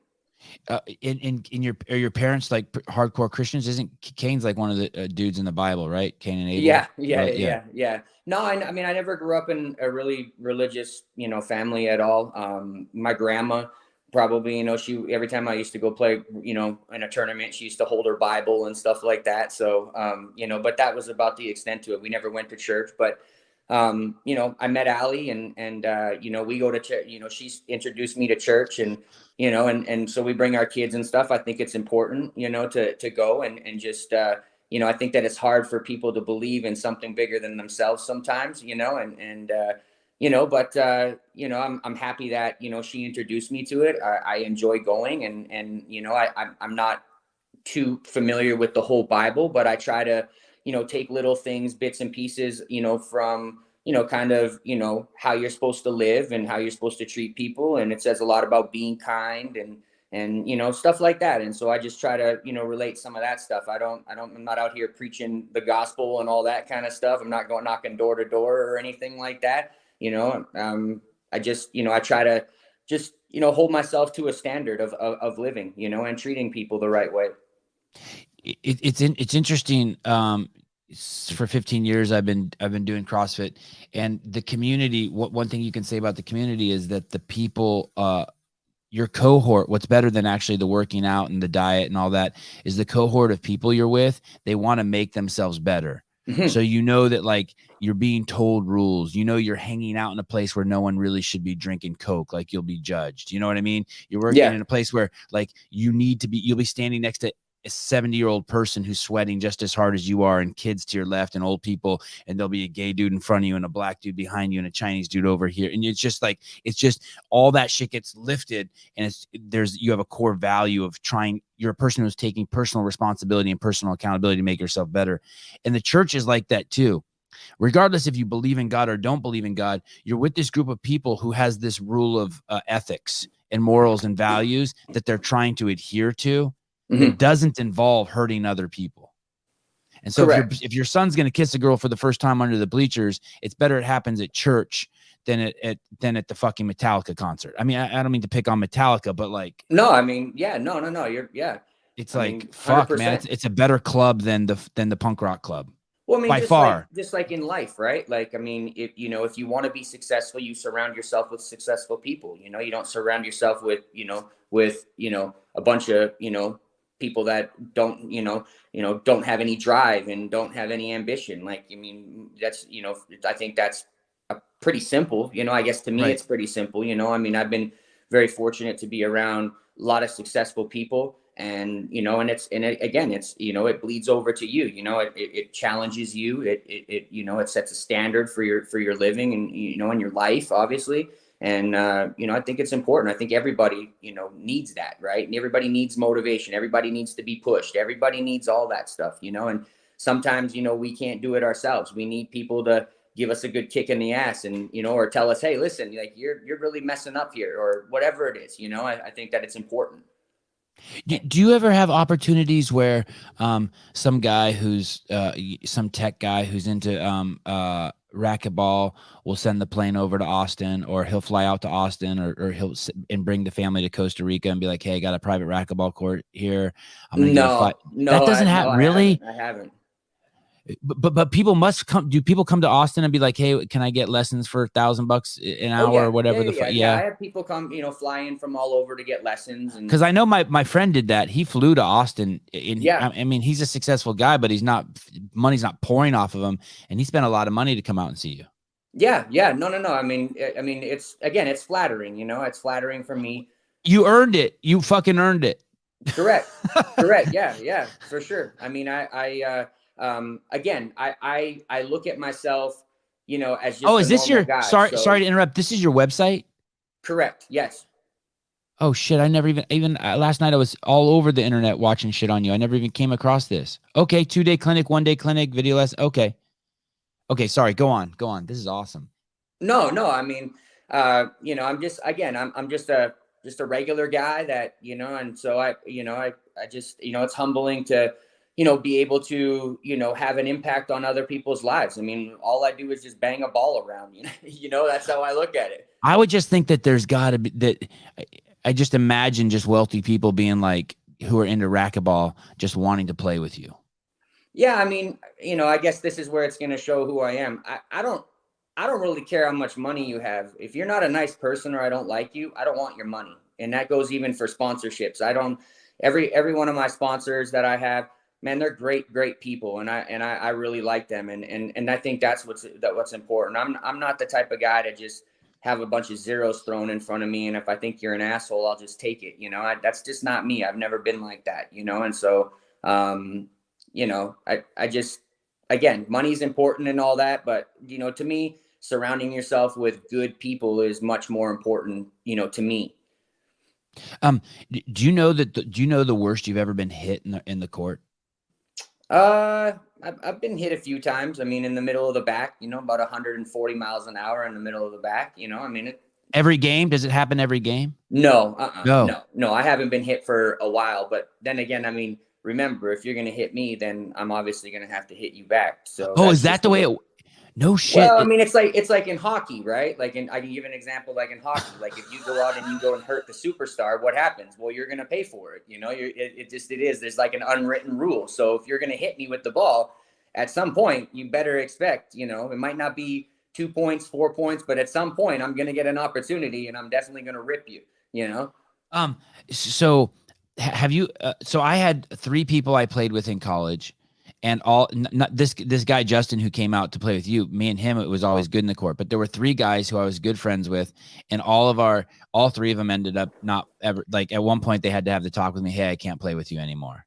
Speaker 1: In your parents like hardcore Christians? Isn't Cain's like one of the dudes in the Bible, right? Cain and Abel.
Speaker 2: Yeah. No, I mean, I never grew up in a really religious, family at all. My grandma probably, she, every time I used to go play, in a tournament, she used to hold her Bible and stuff like that. So, but that was about the extent to it. We never went to church, but I met Allie, and we go to church. She's introduced me to church, and and so we bring our kids and stuff. I think it's important, to go and just I think that it's hard for people to believe in something bigger than themselves sometimes, but I'm happy that she introduced me to it. I enjoy going, and I'm not too familiar with the whole Bible, but I try to take little things, bits and pieces, from, kind of, how you're supposed to live and how you're supposed to treat people. And it says a lot about being kind and stuff like that. And so I just try to, relate some of that stuff. I'm not out here preaching the gospel and all that kind of stuff. I'm not going knocking door to door or anything like that. I just, I try to just, hold myself to a standard of living, and treating people the right way.
Speaker 1: It's interesting. For 15 years, I've been doing CrossFit, and the community. One thing you can say about the community is that the people, your cohort, what's better than actually the working out and the diet and all that is the cohort of people you're with. They want to make themselves better. Mm-hmm. So that like you're being told rules, you're hanging out in a place where no one really should be drinking Coke, like you'll be judged. You know what I mean? You're working in a place where like you'll be standing next to a 70-year-old person who's sweating just as hard as you are, and kids to your left and old people, and there'll be a gay dude in front of you and a black dude behind you and a Chinese dude over here. And it's just all that shit gets lifted, and you have a core value of trying. You're a person who's taking personal responsibility and personal accountability to make yourself better. And the church is like that too. Regardless if you believe in God or don't believe in God, you're with this group of people who has this rule of ethics and morals and values that they're trying to adhere to. That doesn't involve hurting other people. And so if your son's going to kiss a girl for the first time under the bleachers, it's better it happens at church than at the fucking Metallica concert. I mean, I don't mean to pick on Metallica, but like,
Speaker 2: no, I mean, yeah, no.
Speaker 1: It's fuck, 100%. Man, it's a better club than the punk rock club.
Speaker 2: Well, I mean,
Speaker 1: by far.
Speaker 2: Just like in life, right? Like, I mean, if you want to be successful, you surround yourself with successful people. You don't surround yourself with a bunch of people that don't have any drive and don't have any ambition. Like, I mean, that's I think that's pretty simple. I guess to me, It's pretty simple. I mean, I've been very fortunate to be around a lot of successful people. And it bleeds over to you. It challenges you. It sets a standard for your living and in your life, obviously. And I think it's important. I think everybody needs that, right? And everybody needs motivation. Everybody needs to be pushed. Everybody needs all that stuff. And sometimes we can't do it ourselves. We need people to give us a good kick in the ass and or tell us, hey, listen, like you're really messing up here, or whatever it is. I think that it's important.
Speaker 1: Do you ever have opportunities where some guy who's some tech guy who's into racquetball will send the plane over to Austin, or he'll fly out to Austin, or and bring the family to Costa Rica and be like, "Hey, I got a private racquetball court here. I'm gonna give a fight." That doesn't happen, really.
Speaker 2: I haven't.
Speaker 1: But people must come. Do people come to Austin and be like, "Hey, can I get lessons for $1,000 an hour or whatever?"
Speaker 2: I have people come, fly in from all over to get lessons. And
Speaker 1: because I know my friend did that. He flew to Austin. I mean, he's a successful guy, but money's not pouring off of him, and he spent a lot of money to come out and see you.
Speaker 2: Yeah, no. I mean, it's flattering. It's flattering for me.
Speaker 1: You earned it. You fucking earned it.
Speaker 2: Correct. Yeah, for sure. I mean, I look at myself, as just
Speaker 1: is this your
Speaker 2: guy,
Speaker 1: sorry to interrupt. This is your website?
Speaker 2: Correct. Yes.
Speaker 1: Oh shit. I never even last night I was all over the internet watching shit on you. I never even came across this. Okay. 2-day clinic, 1-day clinic, video lesson. Okay. Sorry. Go on. This is awesome.
Speaker 2: No. I mean, I'm just a regular guy that, and so I just, it's humbling to, be able to, have an impact on other people's lives. I mean, all I do is just bang a ball around, that's how I look at it.
Speaker 1: I would just think that there's gotta be that. I just imagine just wealthy people being like, who are into racquetball, just wanting to play with you.
Speaker 2: Yeah. I mean, I guess this is where it's going to show who I am. I don't really care how much money you have. If you're not a nice person or I don't like you, I don't want your money. And that goes even for sponsorships. Every one of my sponsors that I have, man, they're great people. And I really like them. And I think that's what's important. I'm not the type of guy to just have a bunch of zeros thrown in front of me. And if I think you're an asshole, I'll just take it. That's just not me. I've never been like that, And so, I just, again, money's important and all that. But, to me, surrounding yourself with good people is much more important, to me.
Speaker 1: Do you know the worst you've ever been hit in the court?
Speaker 2: I've been hit a few times. I mean, in the middle of the back, about 140 miles an hour in the middle of the back, I mean,
Speaker 1: every game. Does it happen every game?
Speaker 2: No, no, I haven't been hit for a while, but then again, I mean, remember, if you're going to hit me, then I'm obviously going to have to hit you back. So,
Speaker 1: is that the way it, no shit.
Speaker 2: Well, I mean, it's like in hockey, right? I can give an example, like in hockey, like if you go out and you go and hurt the superstar, what happens? Well, you're going to pay for it. It is, there's like an unwritten rule. So if you're going to hit me with the ball at some point, you better expect, it might not be 2 points, 4 points, but at some point I'm going to get an opportunity and I'm definitely going to rip you,
Speaker 1: So have you, so I had 3 people I played with in college. And not this guy, Justin, who came out to play with you, me and him, it was always good in the court. But there were 3 guys who I was good friends with. And all 3 of them ended up not ever, like at one point they had to have the talk with me. Hey, I can't play with you anymore.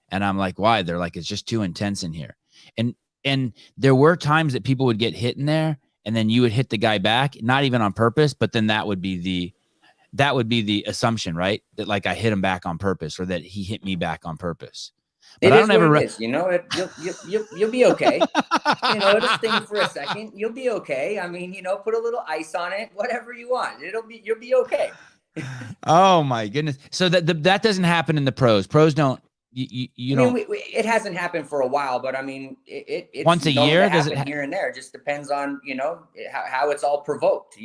Speaker 1: And I'm like, why? They're like, it's just too intense in here. And there were times that people would get hit in there and then you would hit the guy back, not even on purpose, but then that would be the assumption, right? That like I hit him back on purpose or that he hit me back on purpose. But I don't ever.
Speaker 2: You'll be okay. It'll sting for a second. You'll be okay. I mean, put a little ice on it, whatever you want. You'll be okay.
Speaker 1: Oh my goodness! So that doesn't happen in the pros. Pros don't. You don't.
Speaker 2: It hasn't happened for a while, but I mean, it's
Speaker 1: once a year. Does it
Speaker 2: here and there? It just depends on how it's all provoked.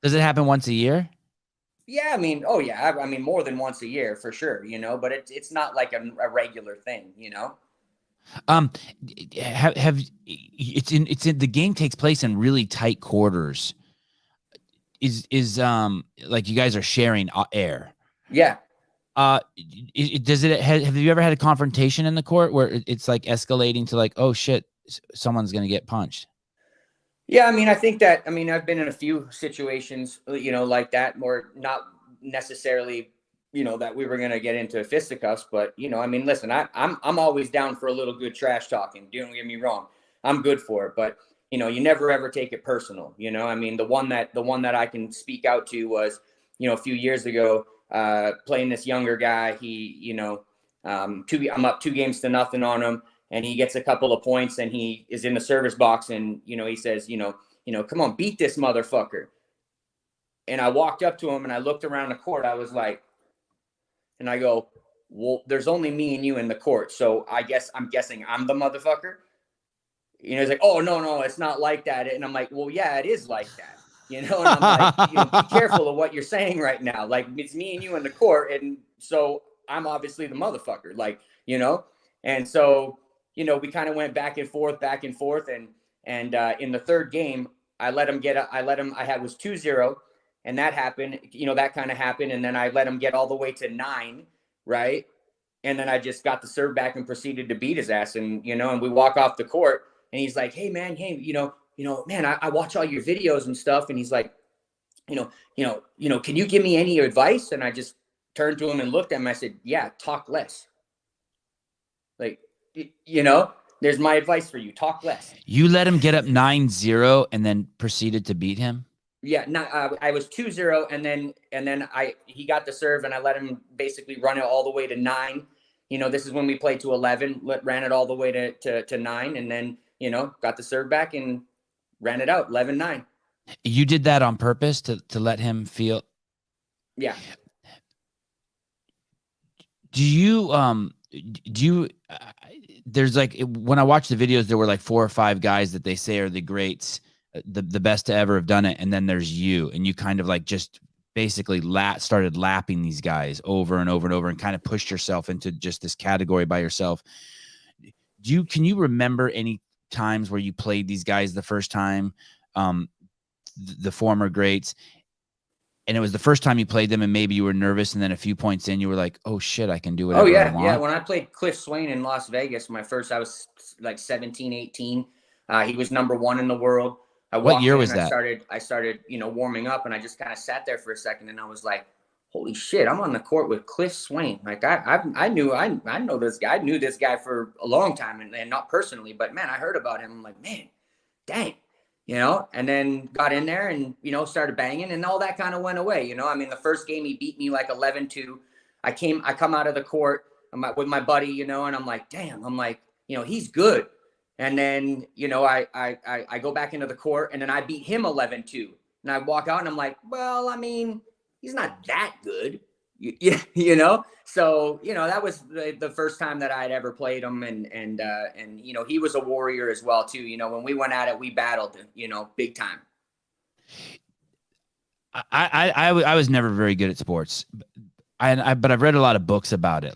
Speaker 1: Does it happen once a year?
Speaker 2: Yeah, I mean, I mean, more than once a year for sure, but it's not like a regular thing,
Speaker 1: the game takes place in really tight quarters. Is like you guys are sharing air.
Speaker 2: Yeah.
Speaker 1: Have you ever had a confrontation in the court where it's like escalating to like, oh shit, someone's going to get punched?
Speaker 2: Yeah, I mean, I think that, I've been in a few situations, like that, more not necessarily, that we were going to get into fisticuffs, but, listen, I'm always down for a little good trash talking. Don't get me wrong. I'm good for it, but, you never ever take it personal. The one that I can speak out to was, a few years ago, playing this younger guy. He, I'm up 2-0 on him. And he gets a couple of points and he is in the service box and, he says, come on, beat this motherfucker. And I walked up to him and I looked around the court. I was like, and I go, well, there's only me and you in the court. So I'm guessing I'm the motherfucker. He's like, oh, no, it's not like that. And I'm like, well, yeah, it is like that. And I'm like, be careful of what you're saying right now. Like, it's me and you in the court. And so I'm obviously the motherfucker, like, and so, we kind of went back and forth. And in the third game, I was 2-0, and that happened, that kind of happened. And then I let him get all the way to 9. Right. And then I just got the serve back and proceeded to beat his ass. And, and we walk off the court, and he's like, hey man, man, I watch all your videos and stuff. And he's like, can you give me any advice? And I just turned to him and looked at him. I said, yeah, talk less. Like, there's my advice for you. Talk less.
Speaker 1: You let him get up 9-0 and then proceeded to beat him?
Speaker 2: Yeah, I was 2-0, and then he got the serve, and I let him basically run it all the way to 9. This is when we played to 11, ran it all the way to 9, and then, got the serve back and ran it out 11-9.
Speaker 1: You did that on purpose to let him feel?
Speaker 2: Yeah.
Speaker 1: Do you there's like, when I watch the videos, there were like 4 or 5 guys that they say are the greats, the best to ever have done it. And then there's you, and you kind of like just basically started lapping these guys over and over and over, and kind of pushed yourself into just this category by yourself. Can you remember any times where you played these guys the first time, the former greats, and it was the first time you played them, and maybe you were nervous, and then a few points in, you were like, oh shit, I can do whatever I want?
Speaker 2: Yeah. When I played Cliff Swain in Las Vegas, I was like 17, 18. He was number 1 in the world.
Speaker 1: What year was that?
Speaker 2: I started, warming up, and I just kind of sat there for a second, and I was like, holy shit, I'm on the court with Cliff Swain. Like I know this guy. I knew this guy for a long time, and not personally, but man, I heard about him. I'm like, man, dang. And then got in there and, started banging, and all that kind of went away. The first game he beat me like 11-2. I come out of the court with my buddy, and I'm like, damn, he's good. And then, I go back into the court, and then I beat him 11-2, and I walk out, and I'm like, well, he's not that good. So, that was the first time that I'd ever played him. And he was a warrior as well too. When we went at it, we battled, big time.
Speaker 1: I was never very good at sports, but I've read a lot of books about it.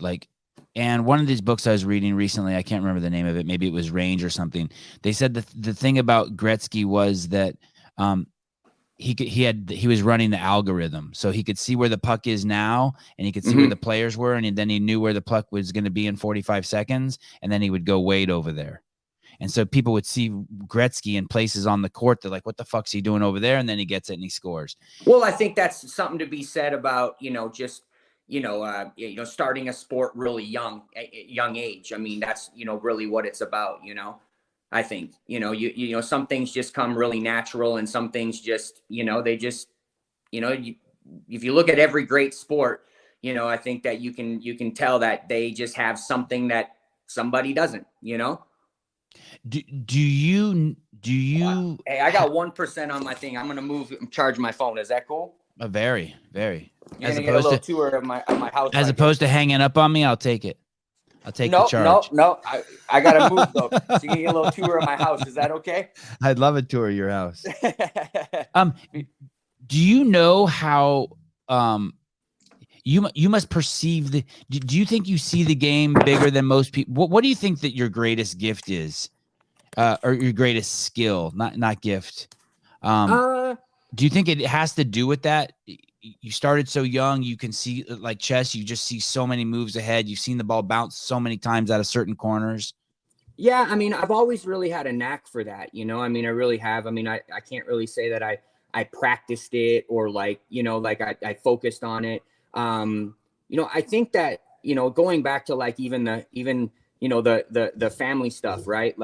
Speaker 1: And one of these books I was reading recently, I can't remember the name of it. Maybe it was Range or something. They said the thing about Gretzky was that, he was running the algorithm, so he could see where the puck is now, and he could see where the players were, and then he knew where the puck was going to be in 45 seconds, and then he would go wait over there. And so people would see Gretzky in places on the court. They're like, what the fuck's he doing over there? And then he gets it and he scores.
Speaker 2: Well, I think that's something to be said about, starting a sport really young age. That's, really what it's about, I think, some things just come really natural, and some things just, they just, if you look at every great sport, I think that you can tell that they just have something that somebody doesn't,
Speaker 1: Do you?
Speaker 2: Hey, I got 1% on my thing. I'm going to move and charge my phone. Is that cool?
Speaker 1: Very, very.
Speaker 2: You're going to get a little tour of my house.
Speaker 1: As opposed to hanging up on me, I'll take it. I'll take the charge.
Speaker 2: No. I got to move though. So you can get a little tour of my house. Is that okay?
Speaker 1: I'd love a tour of your house. Do you know how you must perceive do you think you see the game bigger than most people? What do you think that your greatest gift is? Or your greatest skill, not gift? Do you think it has to do with that? You started so young, you can see, like chess, you just see so many moves ahead. You've seen the ball bounce so many times out of certain corners.
Speaker 2: Yeah, I've always really had a knack for that. I really have. I can't really say that I practiced it, or I focused on it. I think that, going back to even the family stuff, right?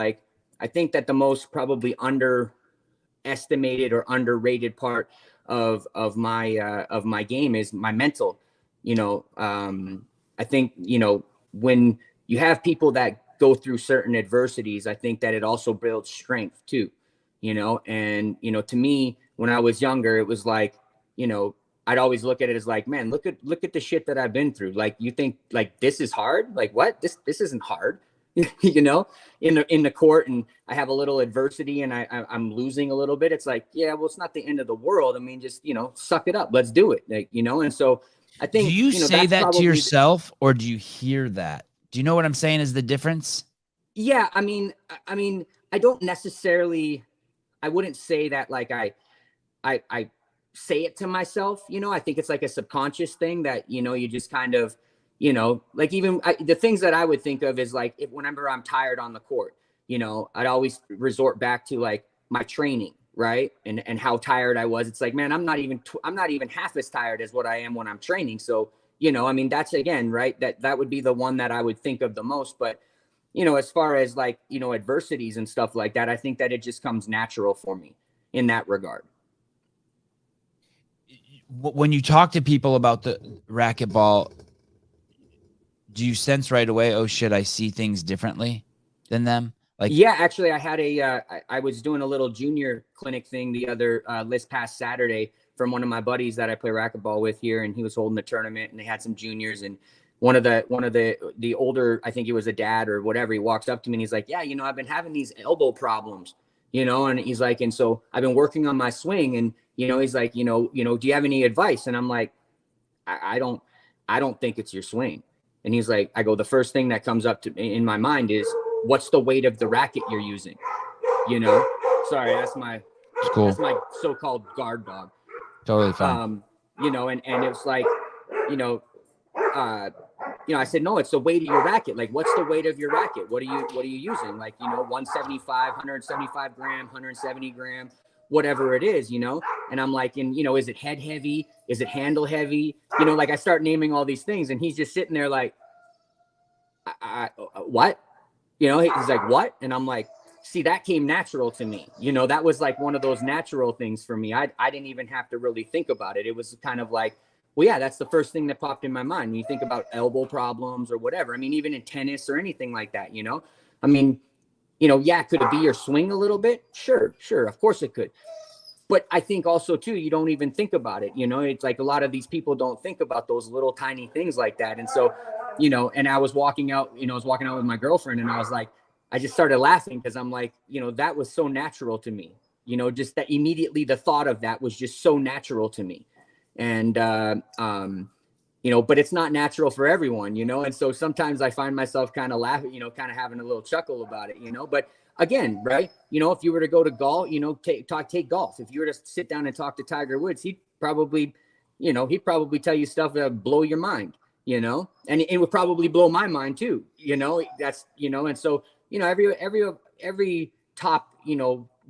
Speaker 2: I think that the most probably underestimated or underrated part of my game is my mental. I think, when you have people that go through certain adversities, I think that it also builds strength too, and, to me, when I was younger, it was like, I'd always look at it as like, man, look at the shit that I've been through. Like, you think like this is hard? Like, what? This isn't hard. You know, in the court, and I have a little adversity and I'm losing a little bit. It's like, yeah, well, it's not the end of the world. I mean, just, suck it up. Let's do it. Like, and so I think,
Speaker 1: do you say
Speaker 2: that's
Speaker 1: that to yourself, or do you hear that? Do you know what I'm saying is the difference?
Speaker 2: Yeah. I mean, I don't necessarily, I wouldn't say that like I say it to myself, I think it's like a subconscious thing that, you just kind of, like even the things that I would think of is like, whenever I'm tired on the court, I'd always resort back to like my training, right? And how tired I was. It's like, man, I'm not even half as tired as what I am when I'm training. So, I mean, that's again, right. That would be the one that I would think of the most. But, as far as like, adversities and stuff like that, I think that it just comes natural for me in that regard.
Speaker 1: When you talk to people about the racquetball, do you sense right away, oh shit, I see things differently than them? Like,
Speaker 2: yeah, actually I had I was doing a little junior clinic thing this past Saturday from one of my buddies that I play racquetball with here. And he was holding a tournament and they had some juniors, and one of the older, I think he was a dad or whatever, he walks up to me and he's like, yeah, I've been having these elbow problems, and he's like, and so I've been working on my swing, and, he's like, do you have any advice? And I'm like, I don't think it's your swing. And he's like, I go, the first thing that comes up in my mind is, what's the weight of the racket you're using? Sorry, that's my so-called guard dog.
Speaker 1: Totally fine.
Speaker 2: And it's like, I said, no, it's the weight of your racket. Like, what's the weight of your racket? What are you using? Like, 175, 175 gram, 170 gram, whatever it is, and I'm like, and, is it head heavy? Is it handle heavy? Like I start naming all these things, and he's just sitting there like, what? He's like, what? And I'm like, see, that came natural to me. That was like one of those natural things for me. I didn't even have to really think about it. It was kind of like, well, yeah, that's the first thing that popped in my mind when you think about elbow problems or whatever. I mean, even in tennis or anything like that, I mean, yeah, could it be your swing a little bit? Sure. Of course it could. But I think also too, you don't even think about it. It's like a lot of these people don't think about those little tiny things like that. And so, and I was walking out, with my girlfriend, and I was like, I just started laughing because I'm like, that was so natural to me, just that immediately the thought of that was just so natural to me. And, but it's not natural for everyone, and so sometimes I find myself kind of laughing, kind of having a little chuckle about it, but again, right, if you were to go to golf, take golf. If you were to sit down and talk to Tiger Woods, he'd probably tell you stuff that would blow your mind, and it would probably blow my mind too, that's, and so, every top,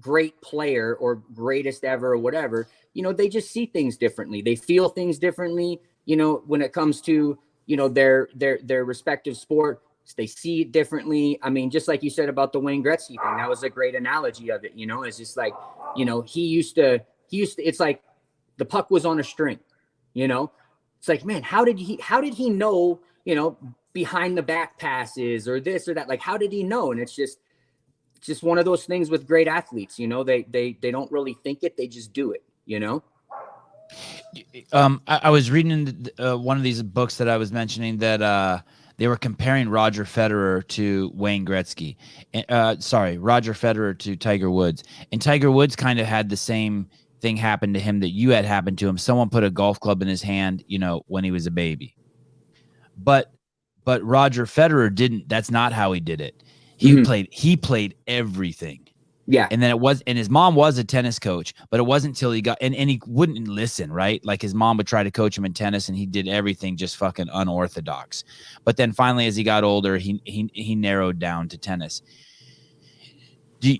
Speaker 2: great player or greatest ever or whatever, they just see things differently. They feel things differently, when it comes to, their respective sport. They see it differently. I mean, just like you said about the Wayne Gretzky thing, that was a great analogy of it. It's just like, he used to, it's like the puck was on a string, it's like, man, how did he know, behind the back passes or this or that? Like, how did he know? And it's just one of those things with great athletes, they don't really think it. They just do it,
Speaker 1: I was reading one of these books that I was mentioning that, they were comparing Roger Federer to Wayne Gretzky. Roger Federer to Tiger Woods. And Tiger Woods kind of had the same thing happen to him that you had happened to him. Someone put a golf club in his hand, when he was a baby. But Roger Federer didn't. That's not how he did it. He played everything.
Speaker 2: Yeah.
Speaker 1: And then and his mom was a tennis coach, but it wasn't until he got, and he wouldn't listen, right? Like his mom would try to coach him in tennis and he did everything just fucking unorthodox. But then finally, as he got older, he narrowed down to tennis. Do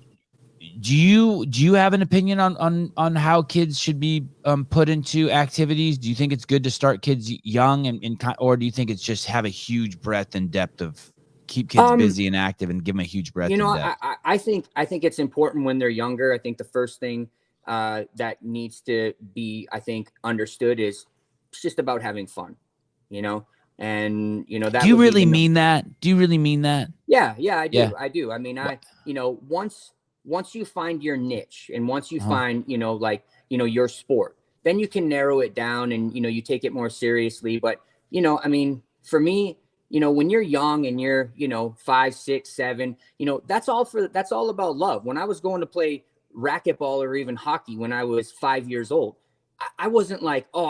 Speaker 1: you have an opinion on how kids should be put into activities? Do you think it's good to start kids young or do you think it's just have a huge breadth and depth of keep kids busy and active and give them a huge breadth?
Speaker 2: I think it's important when they're younger. I think the first thing that needs to be, I think, understood is it's just about having fun, and that.
Speaker 1: Do you really mean that?
Speaker 2: Yeah, I do. Yeah. I do. I mean, once you find your niche and once you find, your sport, then you can narrow it down and, you take it more seriously. But, I mean, for me, when you're young and you're, 5, 6, 7, that's all about love. When I was going to play racquetball or even hockey when I was 5 years old, I wasn't like, oh,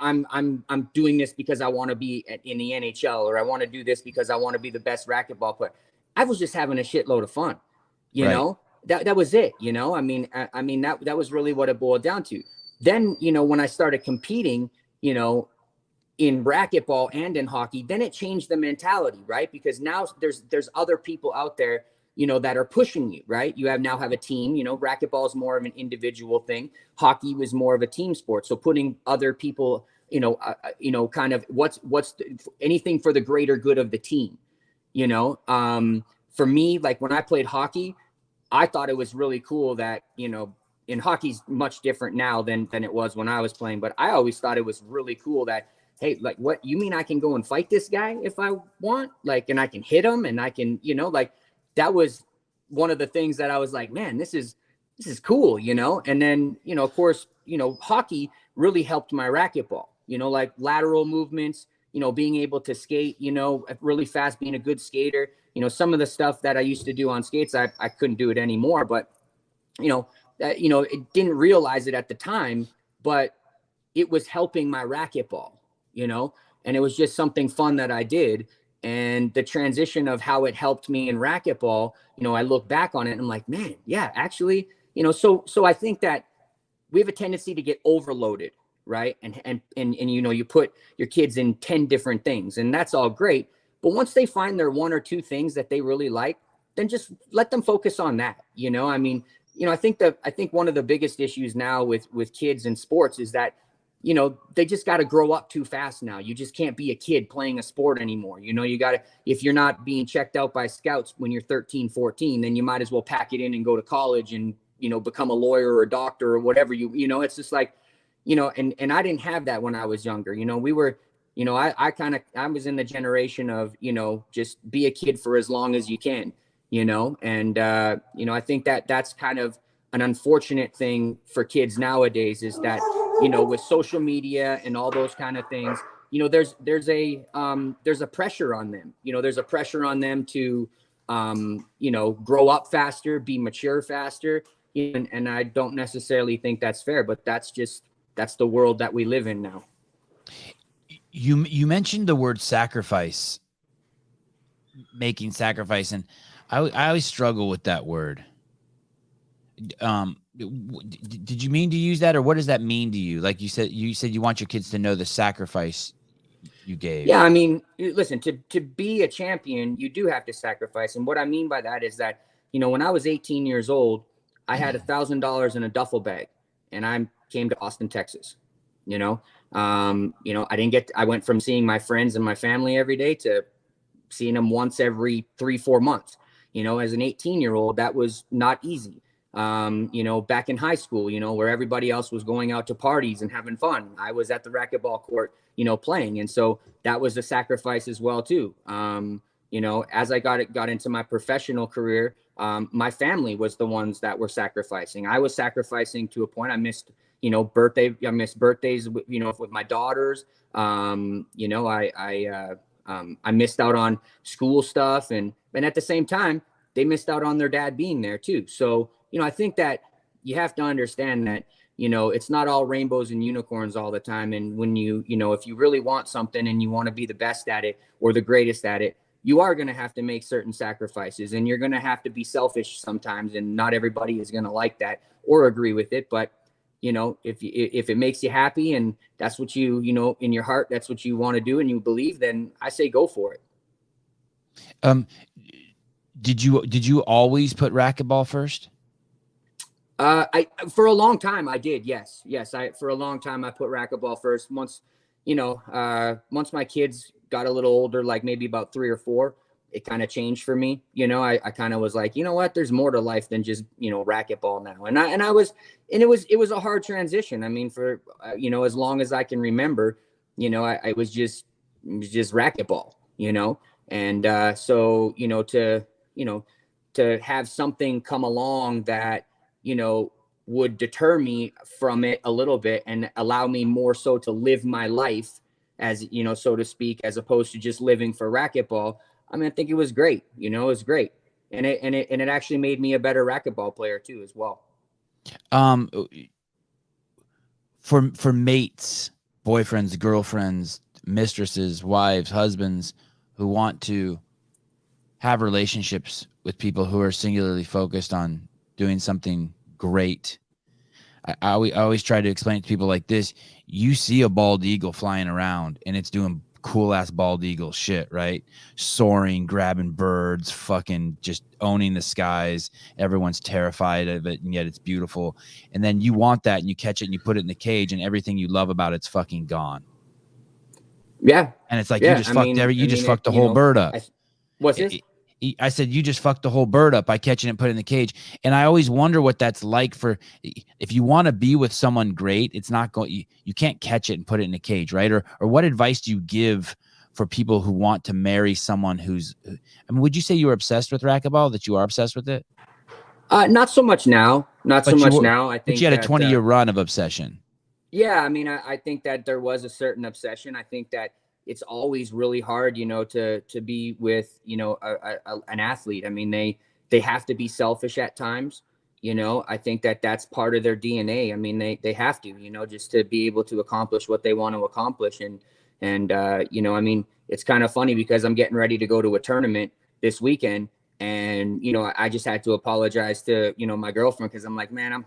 Speaker 2: I'm doing this because I want to be in the NHL, or I want to do this because I want to be the best racquetball player. I was just having a shitload of fun, that was it. I mean, that was really what it boiled down to. Then, when I started competing, in racquetball and in hockey, then it changed the mentality, right? Because now there's other people out there, that are pushing you, right? You now have a team. Racquetball is more of an individual thing. Hockey was more of a team sport. So putting other people, kind of anything for the greater good of the team, for me, like when I played hockey, I thought it was really cool that, and hockey's much different now than it was when I was playing, but I always thought it was really cool that, hey, like, what you mean I can go and fight this guy if I want, like, and I can hit him and I can, like, that was one of the things that I was like, man, this is cool, and then, of course, hockey really helped my racquetball, like lateral movements, being able to skate, really fast, being a good skater, some of the stuff that I used to do on skates, I couldn't do it anymore, but, it didn't realize it at the time, but it was helping my racquetball, and it was just something fun that I did. And the transition of how it helped me in racquetball, I look back on it and I'm like, man, yeah, actually, so I think that we have a tendency to get overloaded, right? And you put your kids in 10 different things, and that's all great. But once they find their 1 or 2 things that they really like, then just let them focus on that. I mean, I think one of the biggest issues now with kids in sports is that, they just got to grow up too fast now. You just can't be a kid playing a sport anymore. You got to, if you're not being checked out by scouts when you're 13, 14, then you might as well pack it in and go to college and, become a lawyer or a doctor or whatever it's just like, and I didn't have that when I was younger. We were, I was in the generation of, just be a kid for as long as you can, and, I think that's kind of an unfortunate thing for kids nowadays is that, with social media and all those kind of things, there's a pressure on them, there's a pressure on them to, grow up faster, be mature faster. And I don't necessarily think that's fair, but that's the world that we live in now.
Speaker 1: You mentioned the word sacrifice, making sacrifice. And I always struggle with that word. Did you mean to use that, or what does that mean to you? Like you said you want your kids to know the sacrifice you gave.
Speaker 2: Yeah. I mean, listen, to be a champion, you do have to sacrifice. And what I mean by that is that, when I was 18 years old, I had $1,000 in a duffel bag and I came to Austin, Texas, I went from seeing my friends and my family every day to seeing them once every 3-4 months, as an 18-year-old, that was not easy. Back in high school, where everybody else was going out to parties and having fun, I was at the racquetball court, playing. And so that was a sacrifice as well, too. As I got into my professional career, my family was the ones that were sacrificing. I was sacrificing to a point. I missed, birthdays, with my daughters. I missed out on school stuff. And at the same time, they missed out on their dad being there too. So, I think that you have to understand that, it's not all rainbows and unicorns all the time. And when if you really want something and you want to be the best at it or the greatest at it, you are going to have to make certain sacrifices, and you're going to have to be selfish sometimes. And not everybody is going to like that or agree with it. But, if it makes you happy and that's what you in your heart, that's what you want to do and you believe, then I say go for it.
Speaker 1: Did you always put racquetball first?
Speaker 2: For a long time I did. Yes. For a long time I put racquetball first. Once my kids got a little older, like maybe about 3 or 4, it kind of changed for me. I kind of was like, what, there's more to life than just, racquetball now. It was a hard transition. I mean, for, as long as I can remember, I was just racquetball, and, so, to have something come along that, would deter me from it a little bit and allow me more so to live my life as, you know, so to speak, as opposed to just living for racquetball. I mean, I think it was great, you know, it was great. And it actually made me a better racquetball player too, as well.
Speaker 1: For mates, boyfriends, girlfriends, mistresses, wives, husbands who want to have relationships with people who are singularly focused on doing something great. I always try to explain it to people like this. You see a bald eagle flying around and it's doing cool ass bald eagle shit, right? Soaring, grabbing birds, fucking just owning the skies. Everyone's terrified of it, and yet it's beautiful. And then you want that, and you catch it and you put it in the cage, and everything you love about it's fucking gone.
Speaker 2: Yeah.
Speaker 1: And it's like, you just fucked the whole bird up.
Speaker 2: What's this?
Speaker 1: I said, you just fucked the whole bird up by catching it and putting it in the cage. And I always wonder what that's like for, if you want to be with someone great, it's not going, you can't catch it and put it in a cage, right? Or what advice do you give for people who want to marry someone who's, I mean, would you say you were obsessed with racquetball, that you are obsessed with it?
Speaker 2: Not so much now. I think
Speaker 1: but you had a 20-year run of obsession.
Speaker 2: Yeah. I mean, I think that there was a certain obsession. I think that it's always really hard, you know, to be with, you know, an athlete. I mean, they have to be selfish at times, you know. I think that that's part of their DNA. I mean, they have to, you know, just to be able to accomplish what they want to accomplish. And you know, I mean, it's kind of funny because I'm getting ready to go to a tournament this weekend, and, you know, I just had to apologize to, you know, my girlfriend, because I'm like, man,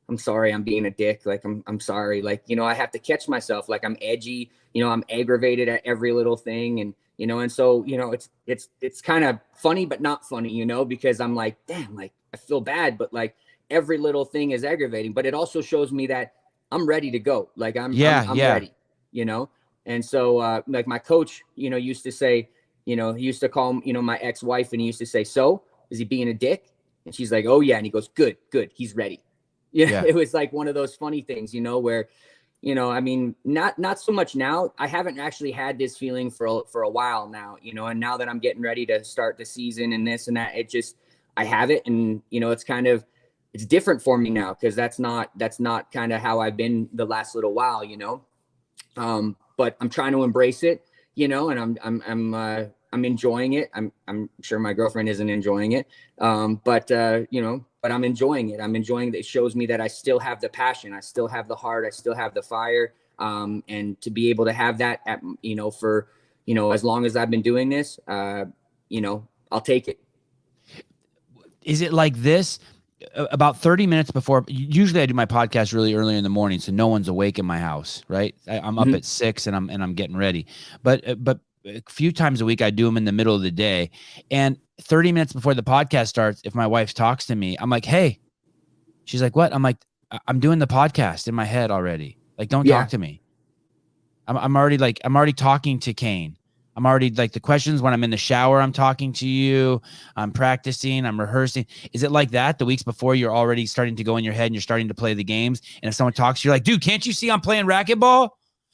Speaker 2: I'm sorry, I'm being a dick. Like, I'm sorry. Like, you know, I have to catch myself. Like, I'm edgy, you know, I'm aggravated at every little thing. And, you know, and so, you know, it's kind of funny, but not funny, you know, because I'm like, damn, like, I feel bad, but like every little thing is aggravating. But it also shows me that I'm ready to go. Like, I'm ready, you know? And so, like, my coach, you know, used to say, you know, he used to call, you know, my ex-wife, and he used to say, so is he being a dick? And she's like, oh yeah. And he goes, good, he's ready. Yeah, it was like one of those funny things, you know, where, you know, I mean, not so much now. I haven't actually had this feeling for a while now, you know, and now that I'm getting ready to start the season and this and that, I have it. And, you know, it's different for me now, because that's not kind of how I've been the last little while, you know. But I'm trying to embrace it, you know, and I'm enjoying it. I'm sure my girlfriend isn't enjoying it. But you know, but I'm enjoying it. I'm enjoying it. It shows me that I still have the passion. I still have the heart. I still have the fire. And to be able to have that at, you know, for, you know, as long as I've been doing this, you know, I'll take it.
Speaker 1: Is it like this? About 30 minutes before, usually I do my podcast really early in the morning, so no one's awake in my house, right? I'm up at 6 and I'm getting ready. But a few times a week I do them in the middle of the day. And 30 minutes before the podcast starts, if my wife talks to me, I'm like, hey. She's like, what? I'm like, I'm doing the podcast in my head already. Like, don't talk to me. I'm already talking to Kane. I'm already, like, the questions when I'm in the shower, I'm talking to you, I'm practicing, I'm rehearsing. Is it like that the weeks before you're already starting to go in your head and you're starting to play the games? And if someone talks, you're like, dude, can't you see I'm playing racquetball?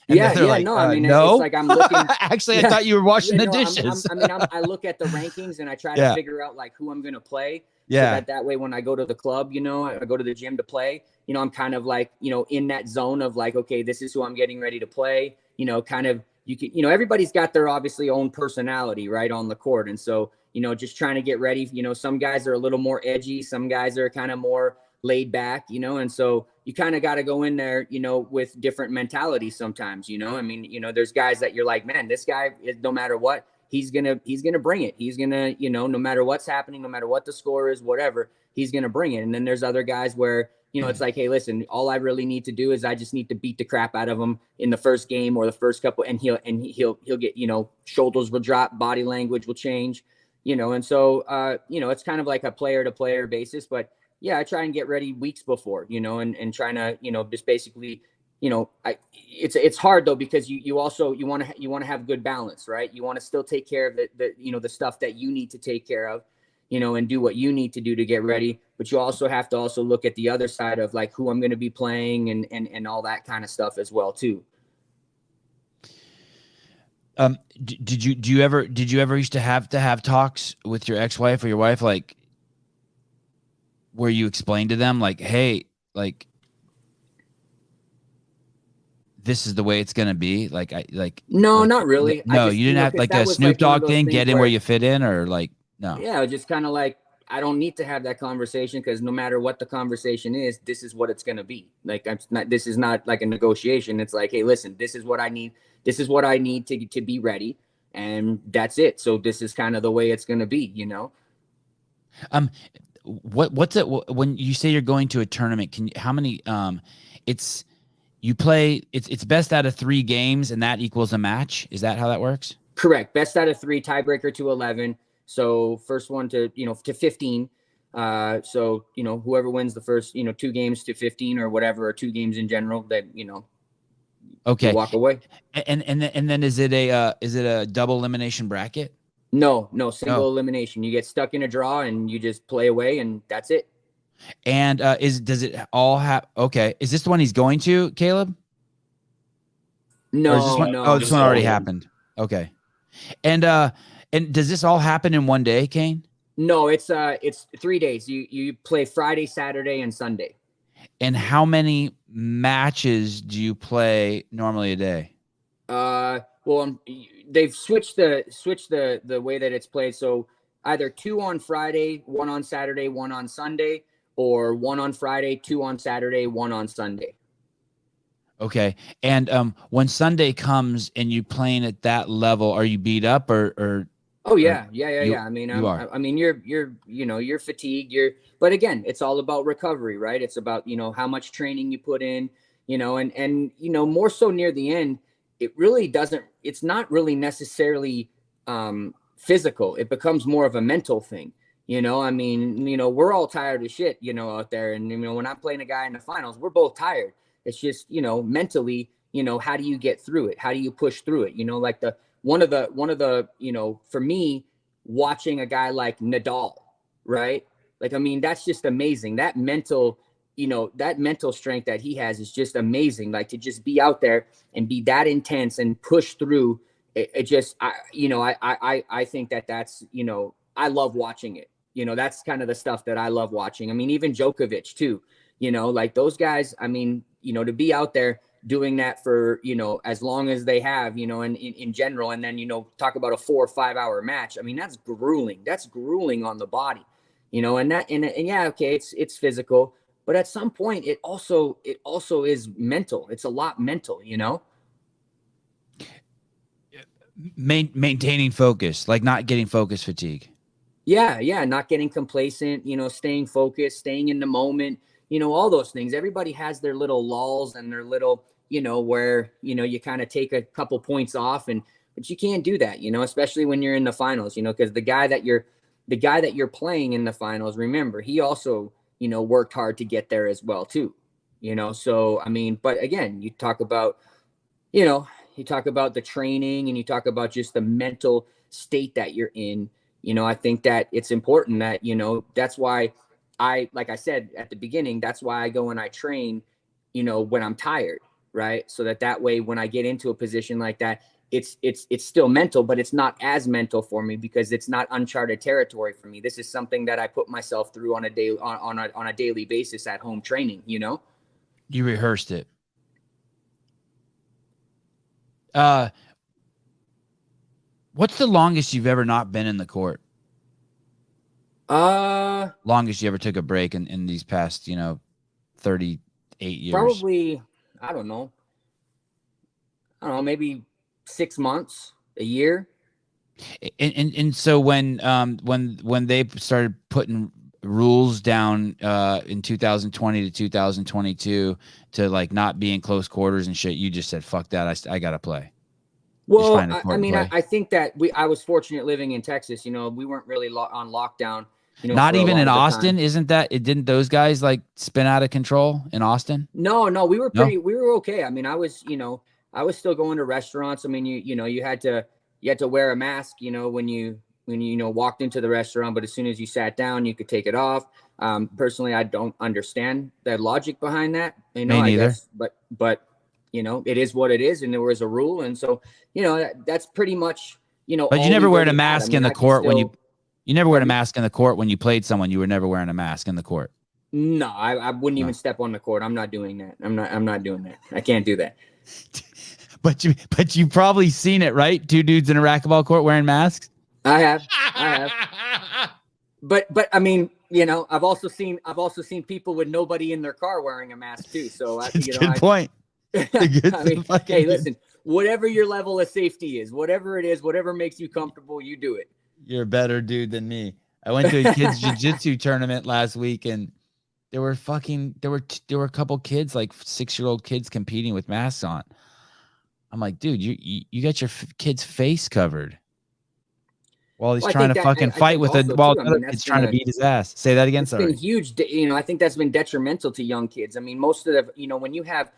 Speaker 1: And like,
Speaker 2: no, I mean,
Speaker 1: no?
Speaker 2: it's like I'm looking.
Speaker 1: Actually, I thought you were washing the dishes.
Speaker 2: I look at the rankings and I try to figure out like who I'm going to play.
Speaker 1: Yeah.
Speaker 2: So that way, when I go to the club, you know, I go to the gym to play, you know, I'm kind of like, you know, in that zone of like, okay, this is who I'm getting ready to play, you know, kind of, you know, everybody's got their obviously own personality right on the court. And so, you know, just trying to get ready, you know, some guys are a little more edgy. Some guys are kind of more laid back, you know, and so you kind of got to go in there, you know, with different mentalities sometimes, you know. I mean, you know, there's guys that you're like, man, this guy, no matter what, he's gonna bring it. He's gonna, you know, no matter what's happening, no matter what the score is, whatever, he's gonna bring it. And then there's other guys where, you know, it's like, hey, listen, all I really need to do is I just need to beat the crap out of him in the first game or the first couple, and he'll get, you know, shoulders will drop, body language will change, you know. And so, you know, it's kind of like a player to player basis, but yeah, I try and get ready weeks before, you know, and trying to, you know, just basically, you know, it's hard though, because you also, you want to have good balance, right? You want to still take care of the, you know, the stuff that you need to take care of, you know, and do what you need to do to get ready. But you also have to also look at the other side of like who I'm going to be playing and all that kind of stuff as well too.
Speaker 1: Did you ever used to have talks with your ex-wife or your wife, like, where you explain to them like, hey, like this is the way it's gonna be?
Speaker 2: No, not really.
Speaker 1: No, you didn't have like a Snoop Dogg thing, get in where you fit in, or like no.
Speaker 2: Yeah, just kind of like I don't need to have that conversation because no matter what the conversation is, this is what it's gonna be. Like this is not like a negotiation. It's like, hey, listen, this is what I need. This is what I need to be ready, and that's it. So this is kind of the way it's gonna be, you know.
Speaker 1: What's it when you say you're going to a tournament? How many? You play. It's best out of 3 games, and that equals a match. Is that how that works?
Speaker 2: Correct. Best out of 3, tiebreaker to 11. So first one to 15. So whoever wins the first 2 games to 15 or whatever, or 2 games in general, that
Speaker 1: okay,
Speaker 2: walk away.
Speaker 1: And then is it a double elimination bracket?
Speaker 2: No, single elimination. You get stuck in a draw and you just play away, and that's it.
Speaker 1: And does it all have? Okay, is this the one he's going to, Caleb?
Speaker 2: No,
Speaker 1: this one,
Speaker 2: no.
Speaker 1: This one already happened. Okay, and does this all happen in one day, Kane?
Speaker 2: No, it's 3 days. You play Friday, Saturday, and Sunday.
Speaker 1: And how many matches do you play normally a day?
Speaker 2: Well, they've switched the way that it's played. So either 2 on Friday, 1 on Saturday, 1 on Sunday, or 1 on Friday, 2 on Saturday, 1 on Sunday.
Speaker 1: Okay. And when Sunday comes and you playing at that level, are you beat up or?
Speaker 2: Oh yeah. I mean, you're fatigued. But again, it's all about recovery, right? It's about, how much training you put in, and more so near the end, it's not really necessarily physical. It becomes more of a mental thing. I mean, we're all tired of shit, out there. And, when I'm playing a guy in the finals, we're both tired. It's just, mentally, how do you get through it? How do you push through it? Like one of the, for me, watching a guy like Nadal, right? Like, I mean, that's just amazing. That mental strength that he has is just amazing. Like to just be out there and be that intense and push through it just, I think that's, I love watching it. That's kind of the stuff that I love watching. I mean, even Djokovic too, like those guys, I mean, to be out there doing that for, as long as they have, and in general, and then, talk about a 4 or 5 hour match. I mean, that's grueling. That's grueling on the body, and yeah, okay. It's physical, but at some point it also is mental. It's a lot mental,
Speaker 1: Maintaining focus, like not getting focus fatigue.
Speaker 2: Yeah. Not getting complacent, staying focused, staying in the moment, all those things. Everybody has their little lulls and their little, where, you kind of take a couple points off but you can't do that, especially when you're in the finals, because the guy that you're playing in the finals, remember, he also, worked hard to get there as well too, so, I mean, but again, you talk about the training and you talk about just the mental state that you're in. I think that it's important that, that's why like I said at the beginning, that's why I go and I train, when I'm tired, right? So that way, when I get into a position like that, it's still mental, but it's not as mental for me because it's not uncharted territory for me. This is something that I put myself through on a daily basis at home training, You
Speaker 1: rehearsed it. What's the longest you've ever not been in the court? Longest you ever took a break in these past, 38 years?
Speaker 2: Probably, I don't know, maybe 6 months, a year.
Speaker 1: And so when they started putting rules down in 2020 to 2022 to like not be in close quarters and shit, you just said, fuck that. I gotta play.
Speaker 2: Well, I mean, I think that I was fortunate living in Texas. We weren't really on lockdown.
Speaker 1: Not even in Austin, didn't those guys like spin out of control in Austin?
Speaker 2: No, we were we were okay. I mean, I was still going to restaurants. I mean, you had to wear a mask, when you walked into the restaurant, but as soon as you sat down, you could take it off. Personally, I don't understand the logic behind that.
Speaker 1: Me neither.
Speaker 2: I guess, but it is what it is, and there was a rule, and so that's pretty much
Speaker 1: But you never wear a mask in the court when you never wear a mask in the court when you played someone. You were never wearing a mask in the court.
Speaker 2: No, I wouldn't even step on the court. I'm not doing that. I'm not doing that. I can't do that.
Speaker 1: But you probably seen it, right? Two dudes in a racquetball court wearing masks.
Speaker 2: I have. But I mean, you know, I've also seen people with nobody in their car wearing a mask too. So
Speaker 1: Good point.
Speaker 2: I mean, hey, listen, whatever your level of safety is, whatever it is, whatever makes you comfortable, you do it.
Speaker 1: You're a better dude than me. I went to a kids jiu-jitsu tournament last week, and there were a couple kids, like 6-year-old kids, competing with masks on. I'm like, dude, you got your kid's face covered while he's trying to fucking fight with it, while another kid's trying to beat his ass. Say that again. Sorry.
Speaker 2: It's been huge. You know, I think that's been detrimental to young kids. I mean, most of the, you know, when you have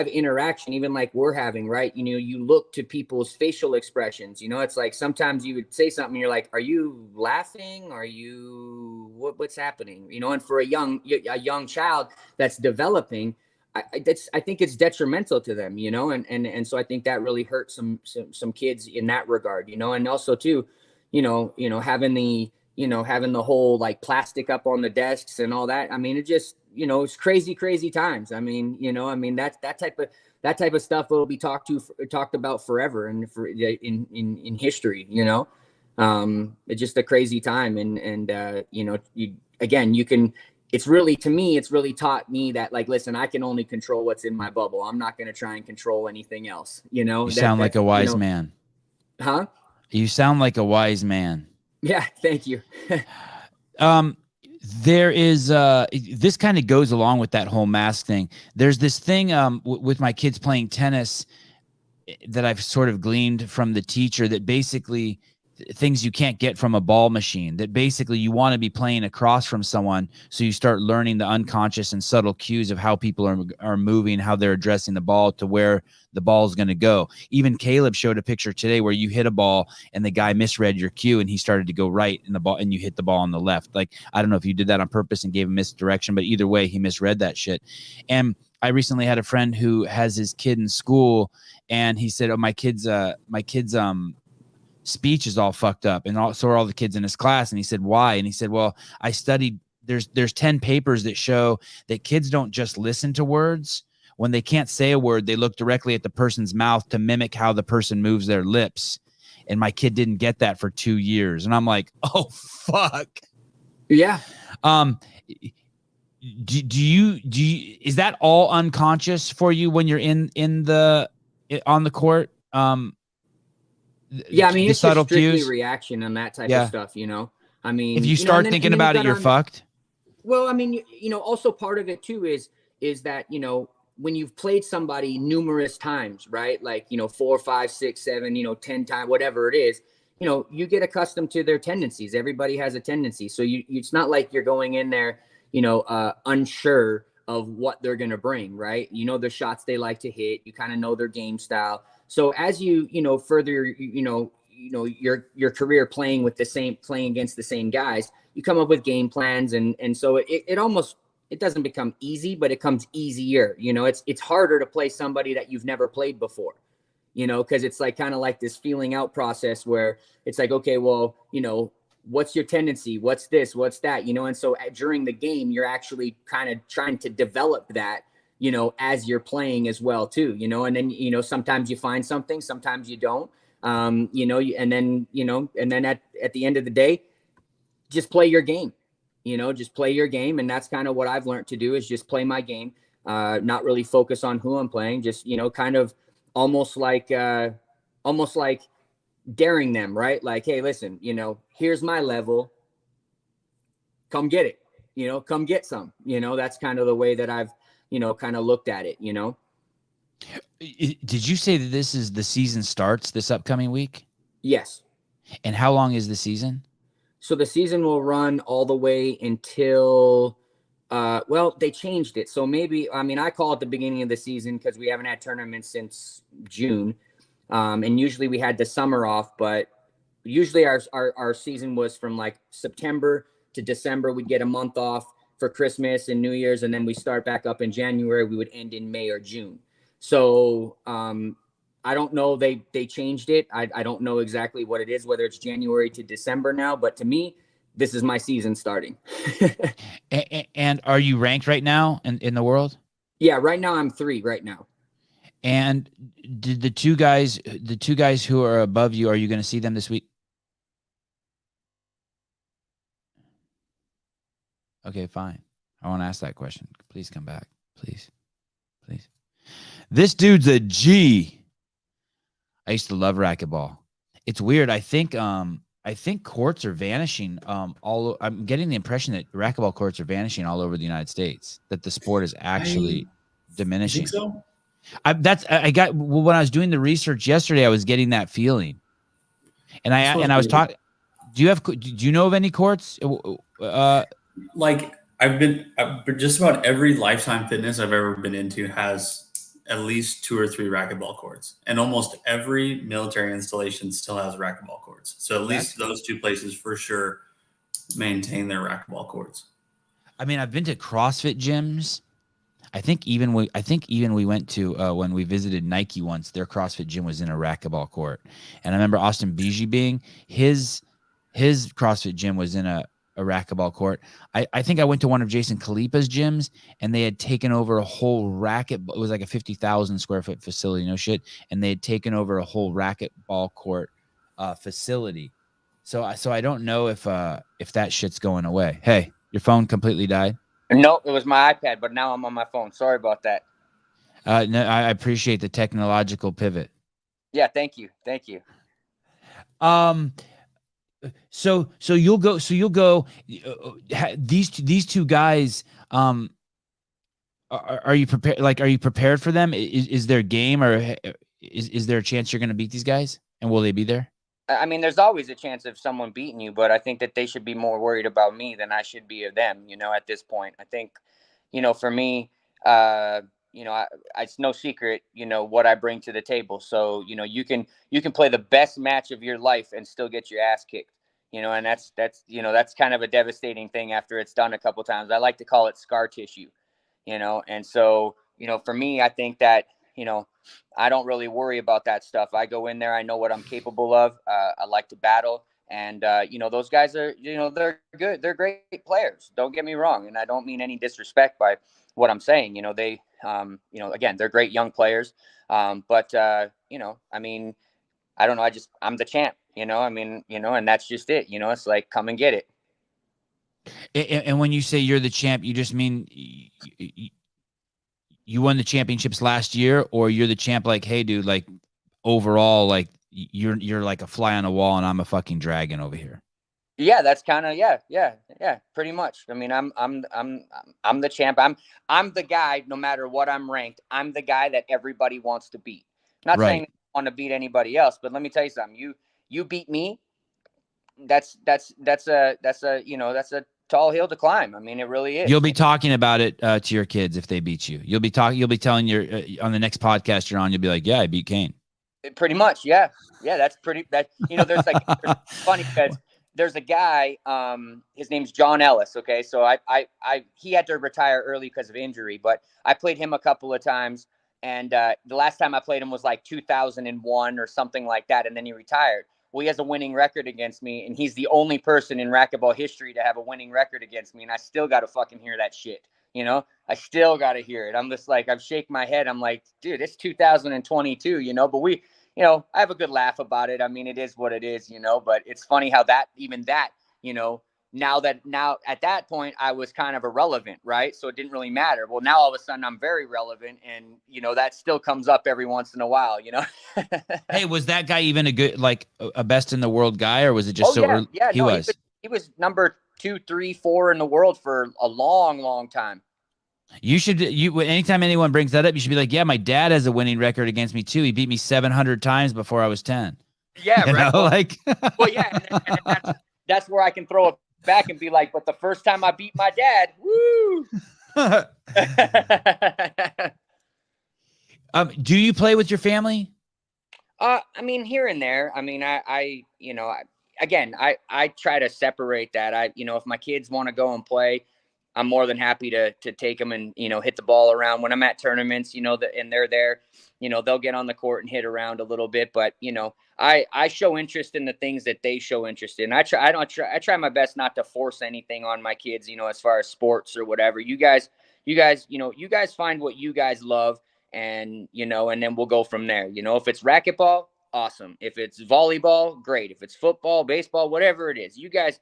Speaker 2: interaction, even like we're having, right? You know, you look to people's facial expressions. You know, it's like sometimes you would say something, you're like, are you laughing? Are you what's happening? You know, and for a young child that's developing, I think it's detrimental to them, you know, and so I think that really hurts some kids in that regard, you know, and also too, you know, having the whole like plastic up on the desks and all that. I mean, it just, you know, it's crazy times. I mean, you know, I mean, that type of stuff will be talked about forever and in history, you know. It's just a crazy time, and you know, you can. It's really, to me, it's really taught me that, like, listen, I can only control what's in my bubble. I'm not going to try and control anything else. You know,
Speaker 1: you sound like a wise man.
Speaker 2: Huh?
Speaker 1: You sound like a wise man.
Speaker 2: Yeah. Thank you.
Speaker 1: There is, this kind of goes along with that whole mask thing. There's this thing, with my kids playing tennis that I've sort of gleaned from the teacher, that basically things you can't get from a ball machine, that basically you want to be playing across from someone, so you start learning the unconscious and subtle cues of how people are moving, how they're addressing the ball to where the ball is going to go. Even Caleb showed a picture today where you hit a ball and the guy misread your cue and he started to go right in the ball and you hit the ball on the left. Like, I don't know if you did that on purpose and gave him misdirection, but either way, he misread that shit. And I recently had a friend who has his kid in school, and he said, oh, my kid's speech is all fucked up, and so are all the kids in his class. And he said, why? And he said, well, I studied, there's 10 papers that show that kids don't just listen to words. When they can't say a word, they look directly at the person's mouth to mimic how the person moves their lips. And my kid didn't get that for 2 years. And I'm like, oh fuck.
Speaker 2: Yeah.
Speaker 1: Do you is that all unconscious for you when you're on the court?
Speaker 2: Yeah, I mean, it's just strictly reaction and that type of stuff, you know. I mean,
Speaker 1: if you start thinking about it, you're fucked.
Speaker 2: Well, I mean, you know, also part of it too is that, you know, when you've played somebody numerous times, right? Like, you know, 4, 5, 6, 7, you know, 10 times, whatever it is, you know, you get accustomed to their tendencies. Everybody has a tendency. So it's not like you're going in there, you know, unsure of what they're going to bring, right? You know, the shots they like to hit, you kind of know their game style. So as you know, further, you know, your career playing against the same guys, you come up with game plans. And so it doesn't become easy, but it comes easier. You know, it's harder to play somebody that you've never played before, you know, cause it's like kind of like this feeling out process where it's like, okay, well, you know, what's your tendency? What's this, what's that, you know? And so during the game, you're actually kind of trying to develop that, you know, as you're playing as well too, you know, and then, you know, sometimes you find something, sometimes you don't, you know, and then at the end of the day, just play your game, you know, just play your game. And that's kind of what I've learned to do, is just play my game, not really focus on who I'm playing, just, you know, kind of almost like daring them, right? Like, hey, listen, you know, here's my level, come get it, you know, come get some, you know. That's kind of the way that I've, you know, kind of looked at it, you know.
Speaker 1: Did you say that the season starts this upcoming week?
Speaker 2: Yes.
Speaker 1: And how long is the season?
Speaker 2: So the season will run all the way until, well, they changed it. So maybe, I mean, I call it the beginning of the season because we haven't had tournaments since June. And usually we had the summer off, but usually our season was from like September to December. We'd get a month off for Christmas and New Year's, and then we start back up in January. We would end in May or June. So I don't know. They changed it. I don't know exactly what it is, whether it's January to December now. But to me, this is my season starting.
Speaker 1: And are you ranked right now in the world?
Speaker 2: Yeah, right now I'm 3 right now.
Speaker 1: And did the two guys who are above you, are you going to see them this week? Okay, fine. I want to ask that question. Please come back. Please. This dude's a G. I used to love racquetball. It's weird. I think courts are vanishing. I'm getting the impression that racquetball courts are vanishing all over the United States. That the sport is actually diminishing.
Speaker 3: You think so?
Speaker 1: When I was doing the research yesterday, I was getting that feeling. And I was talking. Do you know of any courts?
Speaker 3: Like I've been just about every Lifetime Fitness I've ever been into has at least 2 or 3 racquetball courts, and almost every military installation still has racquetball courts. So at least those 2 places for sure maintain their racquetball courts.
Speaker 1: I mean, I've been to CrossFit gyms. I think even we went to when we visited Nike once. Their CrossFit gym was in a racquetball court, and I remember Austin Beege being his CrossFit gym was in a racquetball court. I think I went to one of Jason Khalipa's gyms, and they had taken over a whole it was like a 50,000 square foot facility, no shit, and they had taken over a whole racquetball court facility. So I don't know if that shit's going away. Hey, your phone completely died?
Speaker 2: No, it was my iPad, but now I'm on my phone. Sorry about that.
Speaker 1: No, I appreciate the technological pivot.
Speaker 2: Yeah, thank you.
Speaker 1: So you'll go. These 2 guys. Are you prepared? Like, are you prepared for them? Is there game, or is there a chance you're going to beat these guys? And will they be there?
Speaker 2: I mean, there's always a chance of someone beating you, but I think that they should be more worried about me than I should be of them. At this point, I think, for me, it's no secret, what I bring to the table. So, you can play the best match of your life and still get your ass kicked, and that's kind of a devastating thing after it's done a couple times. I like to call it scar tissue, and so, for me, I think that, I don't really worry about that stuff. I go in there, I know what I'm capable of. I like to battle. And, those guys are, they're good. They're great players. Don't get me wrong. And I don't mean any disrespect by what I'm saying. They, again, they're great young players. But I mean, I don't know. I'm the champ, and that's just it. It's like, come and get it.
Speaker 1: And when you say you're the champ, you just mean you won the championships last year, or you're the champ, like, hey, dude, like, overall, like, you're like a fly on a wall and I'm a fucking dragon over here.
Speaker 2: Yeah, that's kind of yeah, pretty much. I mean, I'm the champ. I'm the guy. No matter what I'm ranked, I'm the guy that everybody wants to beat. Not saying I want to beat anybody else, but let me tell you something. You beat me. That's a tall hill to climb. I mean, it really is.
Speaker 1: You'll be talking about it to your kids if they beat you. You'll be telling your on the next podcast you're on. You'll be like, yeah, I beat Kane.
Speaker 2: Pretty much, yeah. That's pretty. There's like there's funny because there's a guy. His name's John Ellis. Okay, so he had to retire early because of injury, but I played him a couple of times, and the last time I played him was like 2001 or something like that, and then he retired. Well, he has a winning record against me, and he's the only person in racquetball history to have a winning record against me, and I still got to fucking hear that shit. I still got to hear it. I'm just like, I'm shaking my head. I'm like, dude, it's 2022, but we, I have a good laugh about it. I mean, it is what it is, but it's funny how now at that point, I was kind of irrelevant, right? So it didn't really matter. Well, now all of a sudden I'm very relevant, and, that still comes up every once in a while,
Speaker 1: Hey, was that guy even a good, like a best in the world guy, or was it just early?
Speaker 2: Yeah, he was number 2, 3, 4 in the world for a long, long time.
Speaker 1: Anytime anyone brings that up, you should be like, yeah, my dad has a winning record against me too. He beat me 700 times before I was 10.
Speaker 2: Yeah, right. Well, yeah, and that's where I can throw it back and be like, but the first time I beat my dad, woo.
Speaker 1: Do you play with your family?
Speaker 2: I mean, here and there. I mean, I try to separate that. If my kids want to go and play, I'm more than happy to take them and, hit the ball around when I'm at tournaments, and they're there, they'll get on the court and hit around a little bit. But, I show interest in the things that they show interest in. I try my best not to force anything on my kids, as far as sports or whatever. You guys, you guys find what you guys love, and, and then we'll go from there. If it's racquetball, awesome. If it's volleyball, great. If it's football, baseball, whatever it is, you guys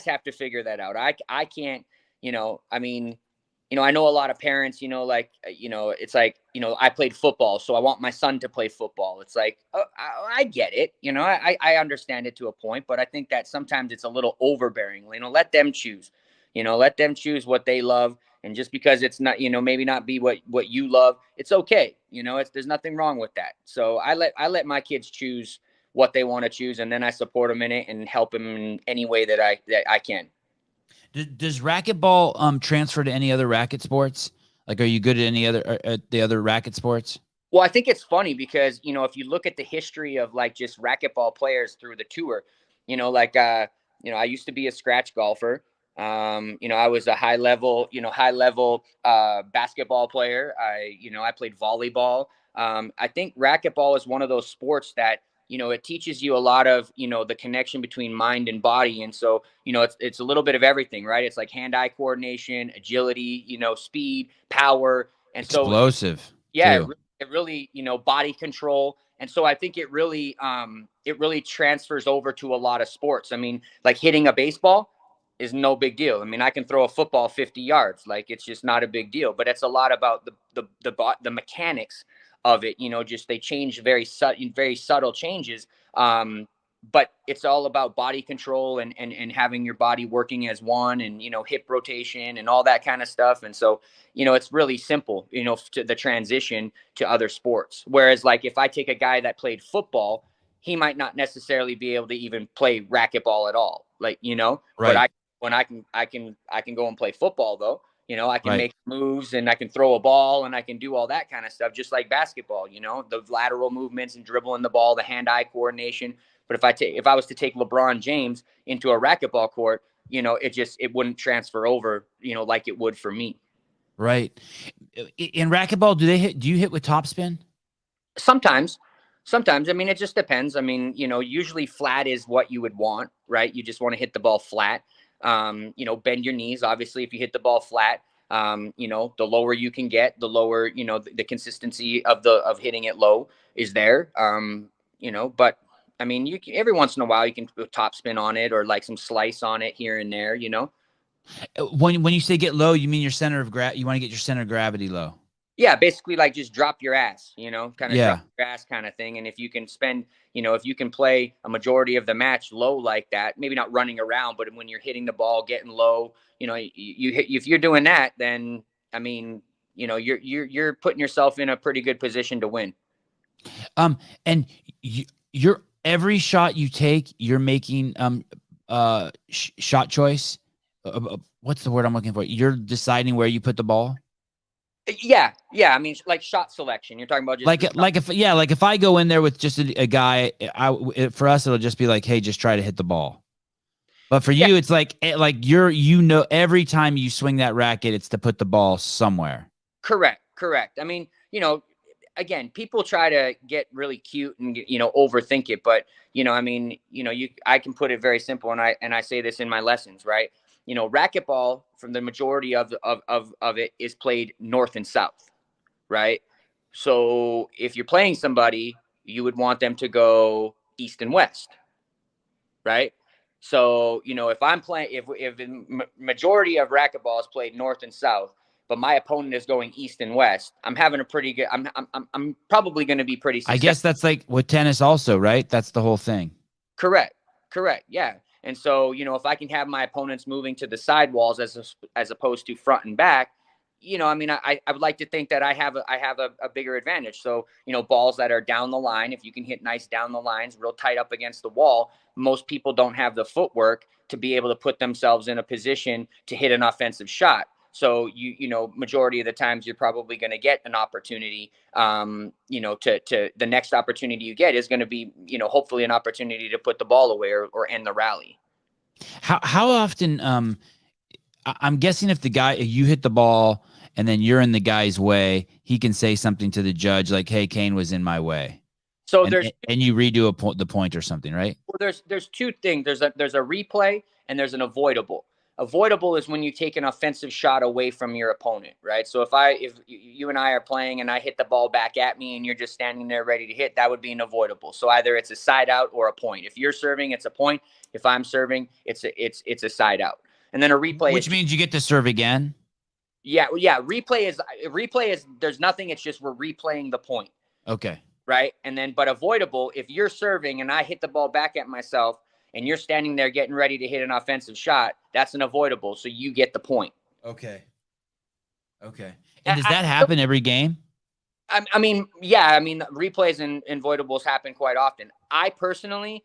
Speaker 2: have to figure that out. I can't, I know a lot of parents, it's like, I played football, so I want my son to play football. It's like, oh, I get it. I understand it to a point, but I think that sometimes it's a little overbearing. Let them choose, let them choose what they love. And just because it's not, maybe not be what you love, it's okay. There's nothing wrong with that. So I let my kids choose what they want to choose, and then I support them in it and help them in any way that I can.
Speaker 1: Does racquetball transfer to any other racket sports? Like, are you good at any other the other racket sports?
Speaker 2: Well, I think it's funny because, if you look at the history of like just racquetball players through the tour, I used to be a scratch golfer. I was a high level basketball player. I played volleyball. I think racquetball is one of those sports that, it teaches you a lot of, the connection between mind and body. And so, it's a little bit of everything, right? It's like hand-eye coordination, agility, speed, power. And so
Speaker 1: explosive.
Speaker 2: Yeah, it really, body control. And so I think it really transfers over to a lot of sports. I mean, like hitting a baseball is no big deal. I mean, I can throw a football 50 yards. Like, it's just not a big deal, but it's a lot about the mechanics of it. Just they change very subtle changes. But it's all about body control and having your body working as one, and, hip rotation and all that kind of stuff. And so, it's really simple, to the transition to other sports. Whereas, like, if I take a guy that played football, he might not necessarily be able to even play racquetball at all. Like,
Speaker 1: right.
Speaker 2: But I can go and play football though. I can make moves, and I can throw a ball, and I can do all that kind of stuff, just like basketball, the lateral movements and dribbling the ball, the hand-eye coordination. But if I was to take LeBron James into a racquetball court, it wouldn't transfer over, like it would for me.
Speaker 1: Right. In racquetball, do you hit with topspin?
Speaker 2: Sometimes. I mean, it just depends. I mean, usually flat is what you would want, right? You just want to hit the ball flat. Bend your knees. Obviously, if you hit the ball flat, the lower you can get, the lower, the consistency of hitting it low is there. But I mean, every once in a while you can put topspin on it, or like some slice on it here and there,
Speaker 1: When you say get low, you mean your center of you want to get your center of gravity low.
Speaker 2: Yeah, basically like just drop your ass, kind of drop your ass kind of thing. And if you can if you can play a majority of the match low like that, maybe not running around, but when you're hitting the ball, getting low, if you're doing that, then I mean, you're putting yourself in a pretty good position to win.
Speaker 1: And you're every shot you take, you're making shot choice. What's the word I'm looking for? You're deciding where you put the ball.
Speaker 2: Yeah. I mean, like shot selection. You're talking about just
Speaker 1: if I go in there with just a guy, for us it'll just be like, hey, just try to hit the ball. But for you, it's like every time you swing that racket, it's to put the ball somewhere.
Speaker 2: Correct. I mean, again, people try to get really cute and overthink it, but I mean, I can put it very simple, and I say this in my lessons, right? Racquetball, from the majority of it, is played north and south, right? So if you're playing somebody, you would want them to go east and west, right? So if I'm playing, if the majority of racquetball is played north and south, but my opponent is going east and west, I'm having a pretty good. I'm probably going to be pretty successful.
Speaker 1: I guess that's like with tennis, also, right? That's the whole thing.
Speaker 2: Correct. Yeah. And so, if I can have my opponents moving to the side walls as opposed to front and back, I mean, I would like to think that I have a bigger advantage. So, balls that are down the line, if you can hit nice down the lines, real tight up against the wall, most people don't have the footwork to be able to put themselves in a position to hit an offensive shot. So majority of the times you're probably going to get an opportunity, to the next opportunity you get is going to be, hopefully an opportunity to put the ball away or end the rally.
Speaker 1: How often, I'm guessing if you hit the ball and then you're in the guy's way, he can say something to the judge like, "Hey, Kane was in my way,"
Speaker 2: So
Speaker 1: and you redo the point or something, right?
Speaker 2: Well, there's two things. There's a replay and there's an avoidable. Avoidable is when you take an offensive shot away from your opponent, right? So if you and I are playing and I hit the ball back at me and you're just standing there ready to hit, that would be an avoidable. So either it's a side out or a point. If you're serving, it's a point. If I'm serving, it's a side out. And then a replay,
Speaker 1: which means you get to serve again.
Speaker 2: Yeah. Replay is there's nothing. It's just we're replaying the point.
Speaker 1: Okay.
Speaker 2: Right. And then, but avoidable, if you're serving and I hit the ball back at myself and you're standing there getting ready to hit an offensive shot, that's an avoidable. So you get the point.
Speaker 1: Okay. And does that happen every game?
Speaker 2: I mean, yeah. I mean, replays and avoidables happen quite often. I personally,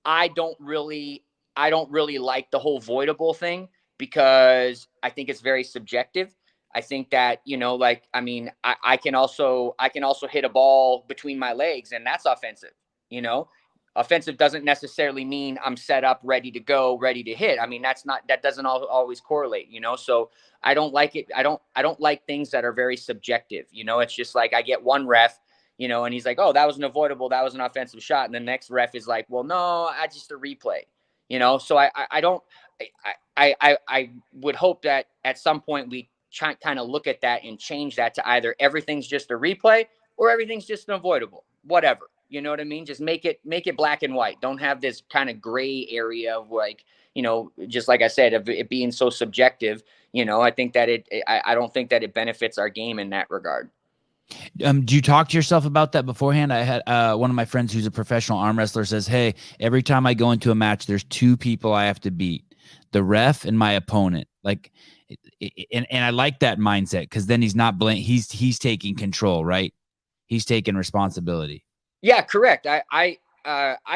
Speaker 2: I don't really like the whole voidable thing because I think it's very subjective. I think that, like, I mean, I can also hit a ball between my legs and that's offensive. Offensive doesn't necessarily mean I'm set up, ready to go, ready to hit. I mean, that doesn't always correlate, so I don't like it. I don't like things that are very subjective. It's just like I get one ref, and he's like, oh, that was an avoidable. That was an offensive shot. And the next ref is like, well, no, I just a replay, so I would hope that at some point we kind of look at that and change that to either everything's just a replay or everything's just an avoidable, whatever. You know what I mean? Just make it black and white. Don't have this kind of gray area of like, just like I said, of it being so subjective. I think that I don't think that it benefits our game in that regard.
Speaker 1: Do you talk to yourself about that beforehand? I had one of my friends who's a professional arm wrestler says, hey, every time I go into a match, there's two people I have to beat, the ref and my opponent. Like, and I like that mindset because then he's not he's taking control, right? He's taking responsibility.
Speaker 2: Yeah, correct. I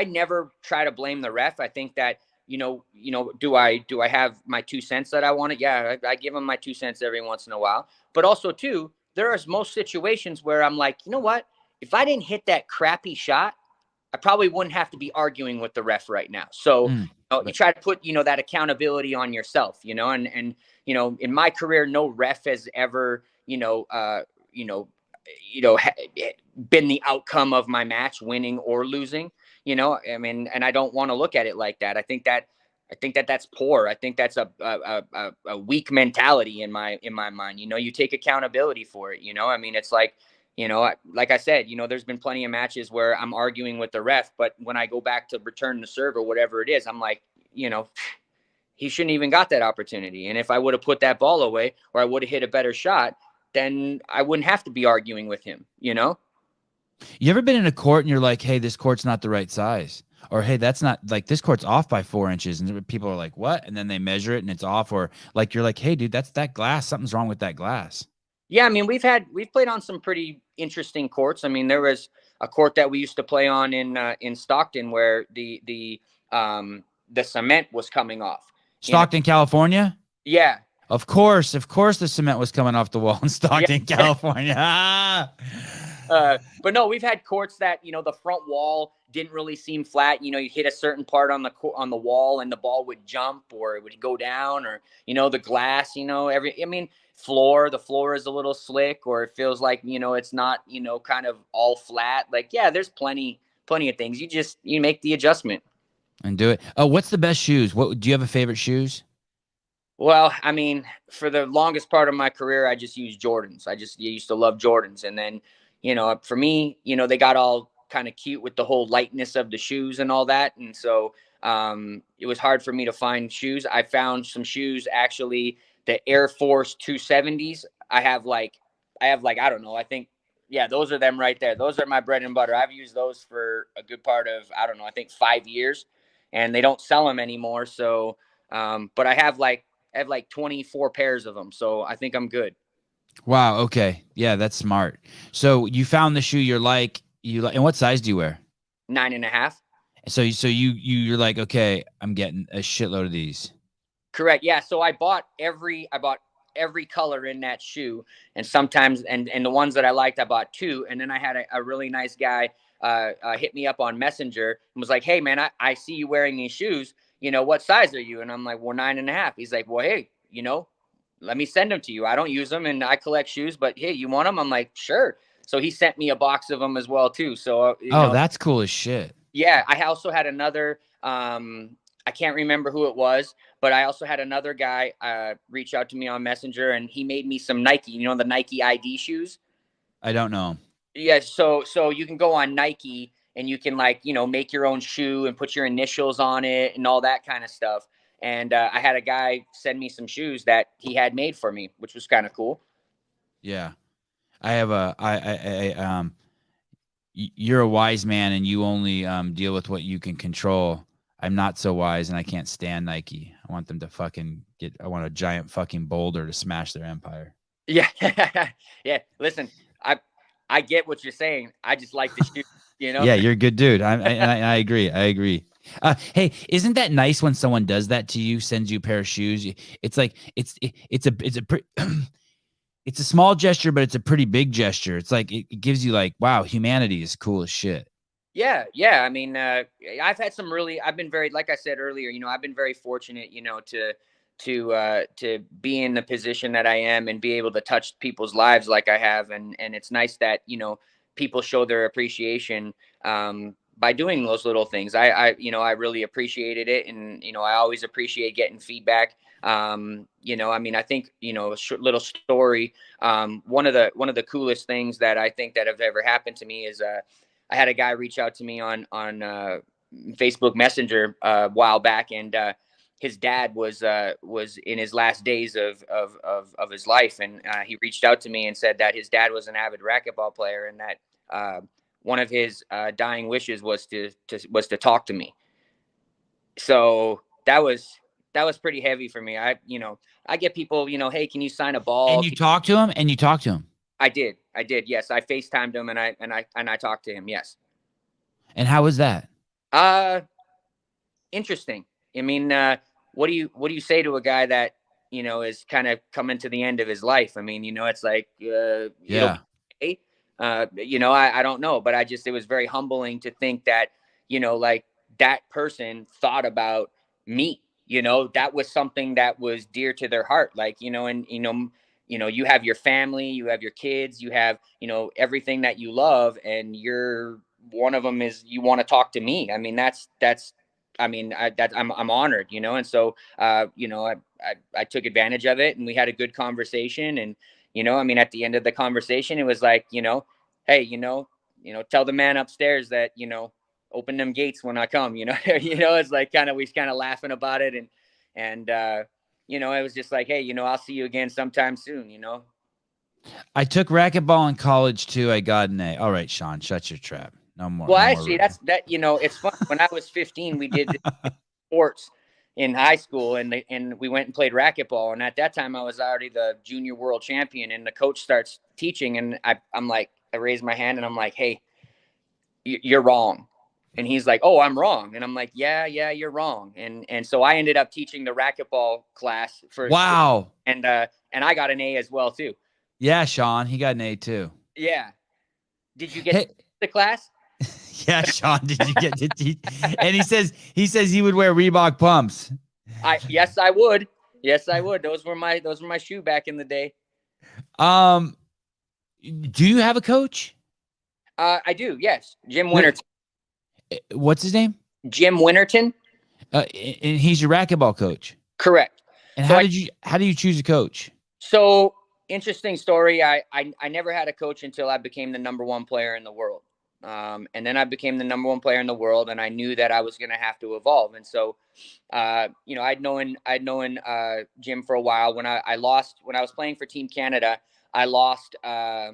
Speaker 2: never try to blame the ref. I think that, do I have my 2 cents that I want it? Yeah, I give him my 2 cents every once in a while. But also too, there are most situations where I'm like, you know what? If I didn't hit that crappy shot, I probably wouldn't have to be arguing with the ref right now. So you try to put, that accountability on yourself, and in my career, no ref has ever, been the outcome of my match, winning or losing, I mean, and I don't want to look at it like that. I think that that's poor. I think that's a weak mentality in my mind. You take accountability for it. I mean, it's like, like I said, there's been plenty of matches where I'm arguing with the ref, but when I go back to return the serve or whatever it is, I'm like, he shouldn't even got that opportunity. And if I would have put that ball away or I would have hit a better shot, then I wouldn't have to be arguing with him. You
Speaker 1: ever been in a court and you're like, hey, this court's not the right size? Or, hey, that's not like this court's off by 4 inches. And people are like, what? And then they measure it and it's off. Or like, you're like, hey, dude, that's that glass. Something's wrong with that glass. Yeah.
Speaker 2: I mean, we've played on some pretty interesting courts. I mean, there was a court that we used to play on in Stockton where the cement was coming off.
Speaker 1: Stockton, California?
Speaker 2: Yeah.
Speaker 1: Of course, the cement was coming off the wall in Stockton, California.
Speaker 2: But no, we've had courts that, the front wall didn't really seem flat. You hit a certain part on the wall and the ball would jump or it would go down or, the glass, the floor is a little slick or it feels like, it's not, kind of all flat. Like, yeah, there's plenty of things. You make the adjustment.
Speaker 1: And do it. Oh, what's the best shoes? Do you have a favorite shoes?
Speaker 2: Well, I mean, for the longest part of my career, I just used Jordans. I used to love Jordans. And then, for me, they got all kind of cute with the whole lightness of the shoes and all that. And so it was hard for me to find shoes. I found some shoes, actually, the Air Force 270s. I have like, I don't know, I think, yeah, those are them right there. Those are my bread and butter. I've used those for a good part of, I don't know, I think 5 years. And they don't sell them anymore. So, but I have like 24 pairs of them. So I think I'm good.
Speaker 1: Wow. Okay. Yeah, that's smart. So you found the shoe you like, and what size do you wear?
Speaker 2: 9.5.
Speaker 1: So you're like, okay, I'm getting a shitload of these.
Speaker 2: Correct. Yeah. So I bought every color in that shoe, and sometimes, and the ones that I liked, I bought 2. And then I had a really nice guy hit me up on Messenger and was like, hey man, I see you wearing these shoes, what size are you? And I'm like, well, 9.5. He's like, well, hey, let me send them to you. I don't use them and I collect shoes, but hey, you want them? I'm like, sure. So he sent me a box of them as well too. So,
Speaker 1: that's cool as shit.
Speaker 2: Yeah. I also had another, I can't remember who it was, but I also had another guy reach out to me on Messenger, and he made me some Nike, the Nike ID shoes.
Speaker 1: I don't know.
Speaker 2: Yeah. So you can go on Nike and you can make your own shoe and put your initials on it and all that kind of stuff. And I had a guy send me some shoes that he had made for me, which was kind of cool.
Speaker 1: Yeah. I have you're a wise man and you only deal with what you can control. I'm not so wise and I can't stand Nike. I want them to I want a giant fucking boulder to smash their empire.
Speaker 2: Yeah. Yeah. Listen, I get what you're saying. I just like the shoes,
Speaker 1: Yeah, you're a good dude. I agree. I agree. Hey, isn't that nice when someone does that to you, sends you a pair of shoes? It's like, it's a small gesture, but it's a pretty big gesture. It's like, it gives you like, wow, humanity is cool as shit.
Speaker 2: Yeah. Yeah. I mean, I've been very, like I said earlier, I've been very fortunate, to be in the position that I am and be able to touch people's lives like I have. And it's nice that, people show their appreciation, by doing those little things. I really appreciated it. And, I always appreciate getting feedback. I mean, I think, a little story. One of the coolest things that I think that have ever happened to me is, I had a guy reach out to me on Facebook Messenger a while back, and his dad was in his last days of his life, and he reached out to me and said that his dad was an avid racquetball player, and that one of his dying wishes was to talk to me. So that was pretty heavy for me. I get people, hey, can you sign a ball?
Speaker 1: And you talk to him?
Speaker 2: I did. Yes. I FaceTimed him and I talked to him. Yes.
Speaker 1: And how was that?
Speaker 2: Interesting. I mean, what do you say to a guy that, is kind of coming to the end of his life? I mean, it's like,
Speaker 1: yeah.
Speaker 2: I don't know, but it was very humbling to think that, like that person thought about me, that was something that was dear to their heart. Like, you have your family, you have your kids, you have, everything that you love, and one of them is you want to talk to me. I mean, I'm honored, and so, I took advantage of it, and we had a good conversation. And, I mean, at the end of the conversation, it was like, hey, tell the man upstairs that, open them gates when I come, it's like we kind of laughing about it. And it was just like, hey, I'll see you again sometime soon,
Speaker 1: I took racquetball in college too. I got an A. All right, Sean, shut your trap. No more.
Speaker 2: Well, actually, it's fun. When I was 15, we did sports in high school, and we went and played racquetball. And at that time, I was already the junior world champion. And the coach starts teaching, and I'm like, I raised my hand, and I'm like, hey, you're wrong. And he's like, oh, I'm wrong. And I'm like, yeah, you're wrong. And so I ended up teaching the racquetball class for.
Speaker 1: Wow.
Speaker 2: And I got an A as well too.
Speaker 1: Yeah, Sean, he got an A too.
Speaker 2: Yeah. Did you get the class?
Speaker 1: Yeah, Sean, did you get to teach? And he says he would wear Reebok pumps.
Speaker 2: Yes, I would. Those were my shoe back in the day.
Speaker 1: Do you have a coach?
Speaker 2: I do. Yes. Jim Winterton.
Speaker 1: What's his name?
Speaker 2: Jim Winterton.
Speaker 1: And he's your racquetball coach.
Speaker 2: Correct.
Speaker 1: And how do you choose a coach?
Speaker 2: So interesting story. I never had a coach until I became the number one player in the world. And then I became the number one player in the world, and I knew that I was going to have to evolve. And so, I'd known Jim for a while. When I was playing for Team Canada, I lost to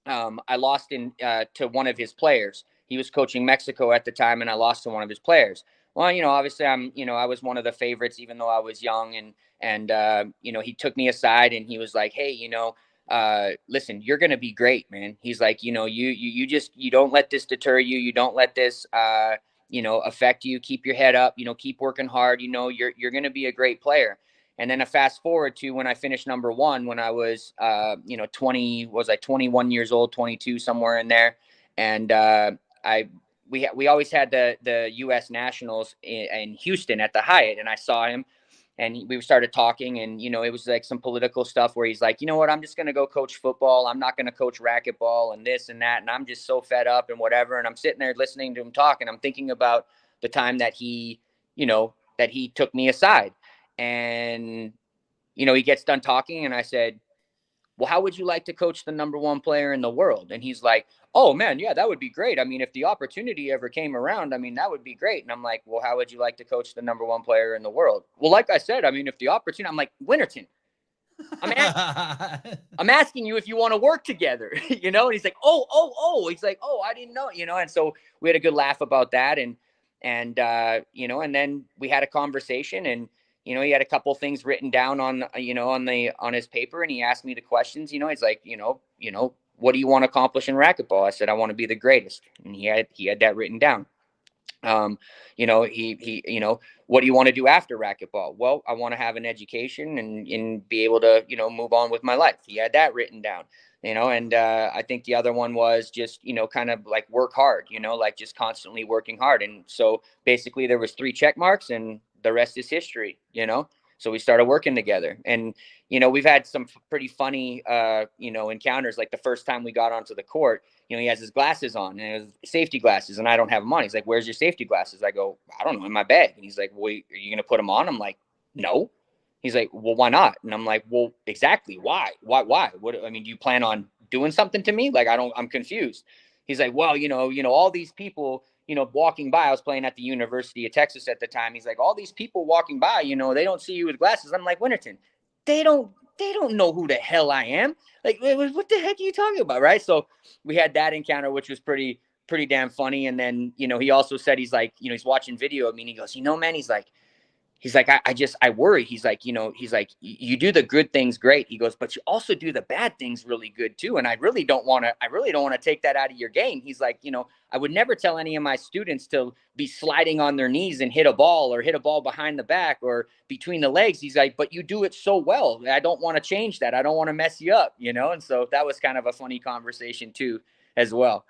Speaker 2: one of his players. He was coaching Mexico at the time, and I lost to one of his players. Well, obviously I was one of the favorites, even though I was young, and he took me aside and he was like, hey, listen, you're going to be great, man. He's like, you don't let this deter you. You don't let this, affect you. Keep your head up, keep working hard. You're going to be a great player. And then a fast forward to when I finished number one, when I was, 21 years old, 22, somewhere in there. And, we always had the U.S. Nationals in Houston at the Hyatt, and I saw him, and we started talking, and, you know, it was like some political stuff where he's like, you know what, I'm just going to go coach football. I'm not going to coach racquetball and this and that. And I'm just so fed up and whatever. And I'm sitting there listening to him talk, and I'm thinking about the time that he, you know, that he took me aside, and, you know, he gets done talking, and I said, well, how would you like to coach the #1 player in the world? And he's like, oh man, yeah, that would be great. I mean, if the opportunity ever came around, I mean, that would be great. And I'm like, well, how would you like to coach the #1 player in the world? Well, like I said, I mean, if the opportunity, I'm like, Winterton, I'm asking you if you want to work together, you know? And he's like, oh, he's like, oh, I didn't know, you know? And so we had a good laugh about that. And you know, and then we had a conversation, and, you know, he had a couple things written down on, you know, on his paper, and he asked me the questions. You know, he's like, you know, what do you want to accomplish in racquetball? I said, I want to be the greatest. And he had that written down. You know, you know, what do you want to do after racquetball? Well, I want to have an education and be able to, you know, move on with my life. He had that written down, you know, and I think the other one was just, you know, kind of like work hard, you know, like just constantly working hard. And so basically there was 3 check marks, and the rest is history, you know? So we started working together, and, you know, we've had some pretty funny, you know, encounters. Like the first time we got onto the court, you know, he has his glasses on, and it was safety glasses, and I don't have them on. He's like, where's your safety glasses? I go, I don't know, in my bag. And he's like, well, are you going to put them on? I'm like, no. He's like, well, why not? And I'm like, well, exactly. Why? What, I mean, do you plan on doing something to me? Like, I'm confused. He's like, well, you know, all these people, you know, walking by. I was playing at the University of Texas at the time. He's like, all these people walking by, you know, they don't see you with glasses. I'm like, Winterton, they don't know who the hell I am. Like, what the heck are you talking about? Right. So we had that encounter, which was pretty damn funny. And then, you know, he also said, he's like, you know, he's watching video of me, and he goes, you know, man, he's like, I worry. He's like, you know, he's like, you do the good things great. He goes, but you also do the bad things really good too. And I really don't want to take that out of your game. He's like, you know, I would never tell any of my students to be sliding on their knees and hit a ball behind the back or between the legs. He's like, but you do it so well. I don't want to change that. I don't want to mess you up, you know? And so that was kind of a funny conversation too, as well.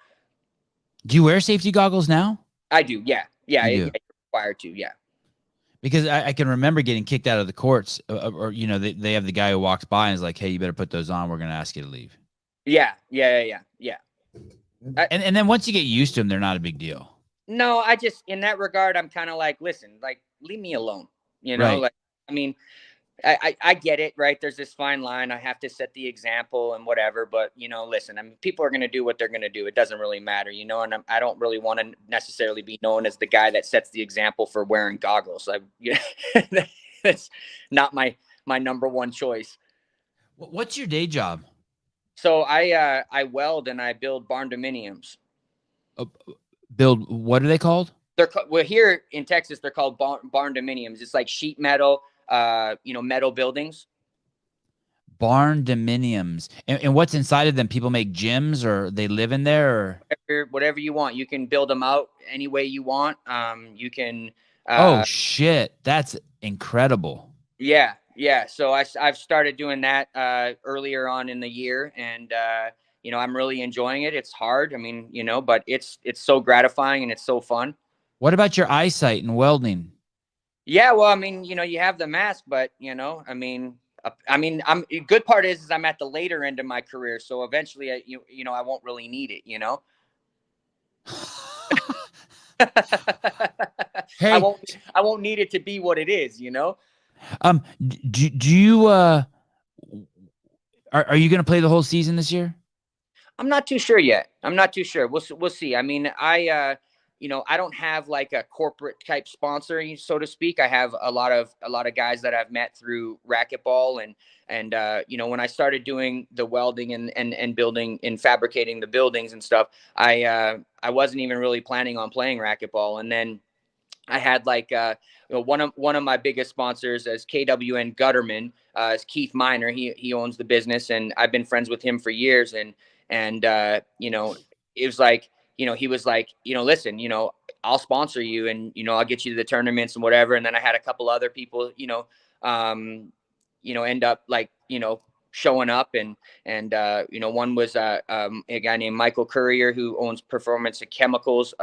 Speaker 1: Do you wear safety goggles now?
Speaker 2: I do. Yeah. Yeah.
Speaker 1: You do?
Speaker 2: It's required to. Yeah.
Speaker 1: Because I can remember getting kicked out of the courts, or you know, they have the guy who walks by and is like, hey, you better put those on. We're going to ask you to leave.
Speaker 2: Yeah.
Speaker 1: And then once you get used to them, they're not a big deal.
Speaker 2: No, I just, in that regard, I'm kind of like, listen, like, leave me alone. You know,
Speaker 1: Right.
Speaker 2: like, I mean, I get it, right? There's this fine line. I have to set the example and whatever, but, you know, listen, I mean, people are going to do what they're going to do. It doesn't really matter, you know, and I don't really want to necessarily be known as the guy that sets the example for wearing goggles. That's not my #1 choice.
Speaker 1: What's your day job?
Speaker 2: So I weld and I build barn dominiums.
Speaker 1: Build, what are they called?
Speaker 2: We're here in Texas. They're called barn dominiums. It's like sheet metal, you know, metal buildings.
Speaker 1: Barn dominiums. And what's inside of them? People make gyms, or they live in there, or
Speaker 2: whatever you want. You can build them out any way you want. You can.
Speaker 1: Oh shit, that's incredible.
Speaker 2: Yeah. So I've started doing that earlier on in the year, and you know, I'm really enjoying it. It's hard. I mean, you know, but it's so gratifying and it's so fun.
Speaker 1: What about your eyesight and welding?
Speaker 2: Yeah, well, I mean, you know, you have the mask, but, you know, I mean, good part is I'm at the later end of my career, so eventually, you know, I won't really need it, you know.
Speaker 1: Hey,
Speaker 2: I won't need it to be what it is, you know.
Speaker 1: Do you are you going to play the whole season this year?
Speaker 2: I'm not too sure yet. I'm not too sure. We'll see. I mean, you know, I don't have like a corporate type sponsor, so to speak. I have a lot of guys that I've met through racquetball, and you know, when I started doing the welding and building and fabricating the buildings and stuff, I wasn't even really planning on playing racquetball. And then I had like you know, one of my biggest sponsors as KWN Gutterman, is Keith Miner. He owns the business, and I've been friends with him for years. And you know, it was like, you know, he was like, you know, listen, you know, I'll sponsor you, and, you know, I'll get you to the tournaments and whatever. And then I had a couple other people, you know, end up like, you know, showing up, and you know, one was a guy named Michael Courier, who owns Performance Chemicals.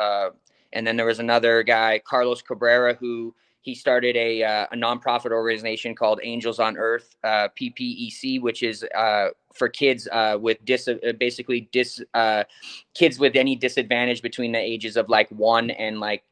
Speaker 2: And then there was another guy, Carlos Cabrera, who he started a nonprofit organization called Angels on Earth, PPEC, which is for kids with kids with any disadvantage between the ages of like 1 and like,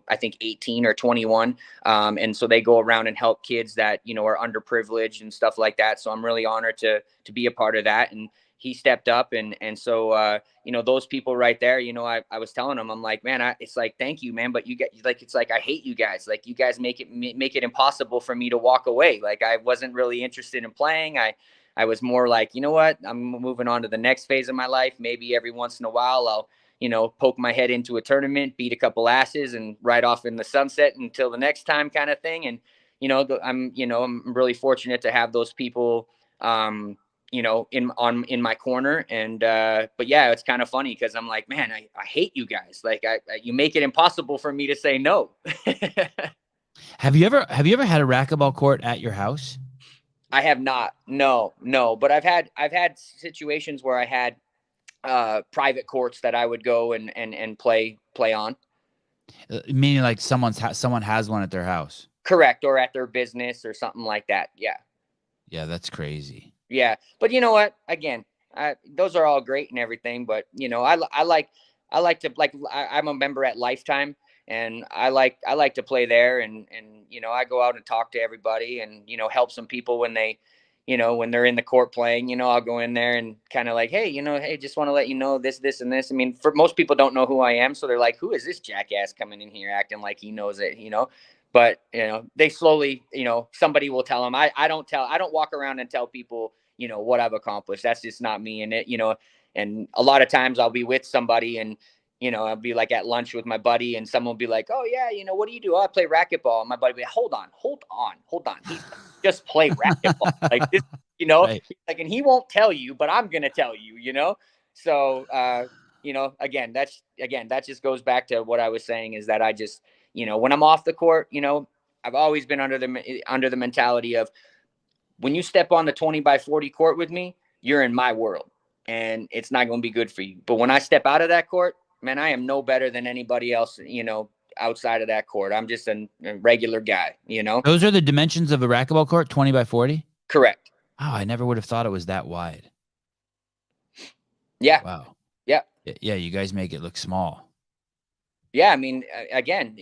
Speaker 2: I think 18 or 21. And so they go around and help kids that, are underprivileged and stuff like that. So I'm really honored to be a part of that. And he stepped up. And so, those people right there, I was telling them, I'm like, man, it's like, thank you, man. But you get like, it's like, I hate you guys. Like, you guys make it impossible for me to walk away. Like, I wasn't really interested in playing. I was more like, you know what, I'm moving on to the next phase of my life. Maybe every once in a while I'll, poke my head into a tournament, beat a couple asses and ride off in the sunset until the next time kind of thing. And, I'm really fortunate to have those people, in my corner. And, but yeah, it's kind of funny because I'm like, man, I hate you guys. Like you make it impossible for me to say no.
Speaker 1: Have you ever had a racquetball court at your house?
Speaker 2: I have not. No, but I've had situations where I had, private courts that I would go and play on.
Speaker 1: Meaning like someone has one at their house.
Speaker 2: Correct. Or at their business or something like that. Yeah.
Speaker 1: Yeah. That's crazy.
Speaker 2: Yeah. But you know what, again, those are all great and everything, but I like to, like, I'm a member at Lifetime, and I like to play there, and I go out and talk to everybody and, help some people when they, when they're in the court playing, I'll go in there and kind of like, hey, hey, just want to let you know this, and this. I mean, for most people don't know who I am. So they're like, who is this jackass coming in here acting like he knows it, But, they slowly, somebody will tell them. I don't walk around and tell people, what I've accomplished. That's just not me. And and a lot of times I'll be with somebody and, I'll be like at lunch with my buddy and someone will be like, oh yeah, what do you do? Oh, I play racquetball. And my buddy will be like, hold on. He's just play racquetball. Like this,
Speaker 1: Right.
Speaker 2: like, and he won't tell you, but I'm going to tell you, So, again, that just goes back to what I was saying, is that I just, when I'm off the court, I've always been under the mentality of, when you step on the 20x40 court with me, you're in my world and it's not going to be good for you. But when I step out of that court, man, I am no better than anybody else, outside of that court. I'm just a regular guy,
Speaker 1: Those are the dimensions of a racquetball court, 20x40?
Speaker 2: Correct.
Speaker 1: Oh, I never would have thought it was that wide.
Speaker 2: Yeah.
Speaker 1: Wow.
Speaker 2: Yeah.
Speaker 1: Yeah. You guys make it look small.
Speaker 2: Yeah. I mean, again,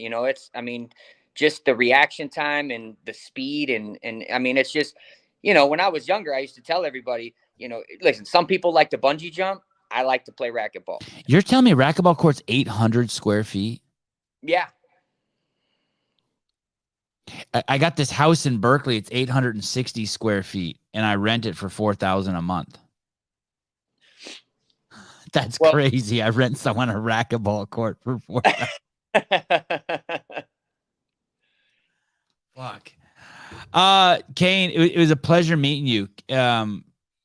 Speaker 2: just the reaction time and the speed. And I mean, it's just, when I was younger, I used to tell everybody, listen, some people like to bungee jump. I like to play racquetball.
Speaker 1: You're telling me racquetball court's 800 square feet?
Speaker 2: Yeah.
Speaker 1: I got this house in Berkeley. It's 860 square feet, and I rent it for $4,000 a month. That's crazy. I rent someone a racquetball court for $4,000. Fuck. Kane, it was a pleasure meeting you.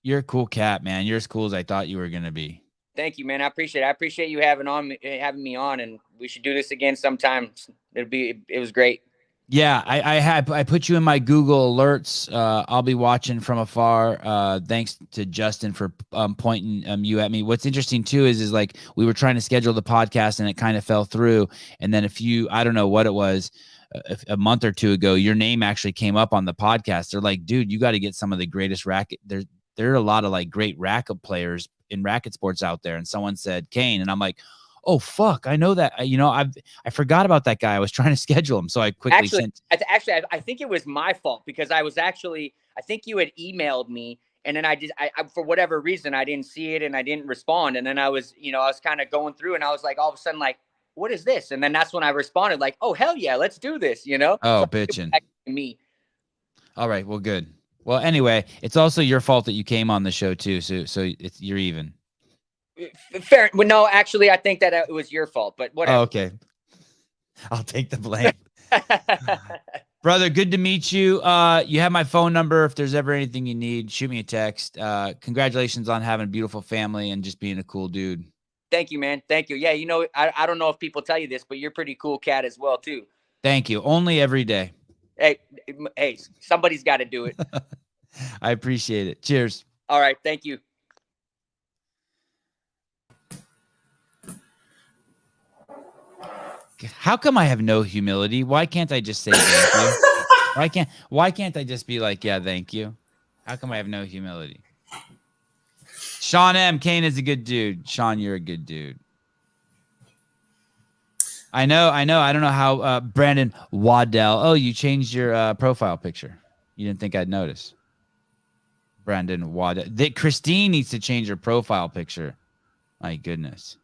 Speaker 1: You're a cool cat, man. You're as cool as I thought you were gonna be.
Speaker 2: Thank you, man. I appreciate it. I appreciate you having me on, and we should do this again sometime. It was great.
Speaker 1: Yeah, I put you in my Google alerts. I'll be watching from afar. Thanks to Justin for pointing you at me. What's interesting too is like we were trying to schedule the podcast and it kind of fell through. And then I don't know what it was, a month or two ago, your name actually came up on the podcast. They're like, dude, you got to get some of the greatest racket. There are a lot of like great racket players in racket sports out there. And someone said Kane, and I'm like, oh fuck, I know that. I forgot about that guy. I was trying to schedule him, so I quickly sent.
Speaker 2: I think it was my fault because I think you had emailed me, and then I for whatever reason I didn't see it and I didn't respond, and then I was kind of going through and I was like, all of a sudden, like, what is this? And then that's when I responded, like, oh hell yeah, let's do this.
Speaker 1: Oh,
Speaker 2: so
Speaker 1: bitchin'.
Speaker 2: Me.
Speaker 1: All right, well, good. Well, anyway, it's also your fault that you came on the show too. So you're even.
Speaker 2: Fair. Well, no, actually, I think that it was your fault, but whatever.
Speaker 1: Oh, okay. I'll take the blame. Brother, good to meet you. You have my phone number. If there's ever anything you need, shoot me a text. Congratulations on having a beautiful family and just being a cool dude.
Speaker 2: Thank you, man. Thank you. Yeah, I don't know if people tell you this, but you're a pretty cool cat as well, too.
Speaker 1: Thank you. Only every day.
Speaker 2: Hey, somebody's got to do it.
Speaker 1: I appreciate it. Cheers.
Speaker 2: All right. Thank you.
Speaker 1: How come I have no humility? Why can't I just say thank you? Why can't I just be like, yeah, thank you? How come I have no humility? Sean M. Kane is a good dude. Sean, you're a good dude. I know. I don't know how Brandon Waddell. Oh, you changed your profile picture. You didn't think I'd notice. Brandon Waddell. Christine needs to change her profile picture. My goodness.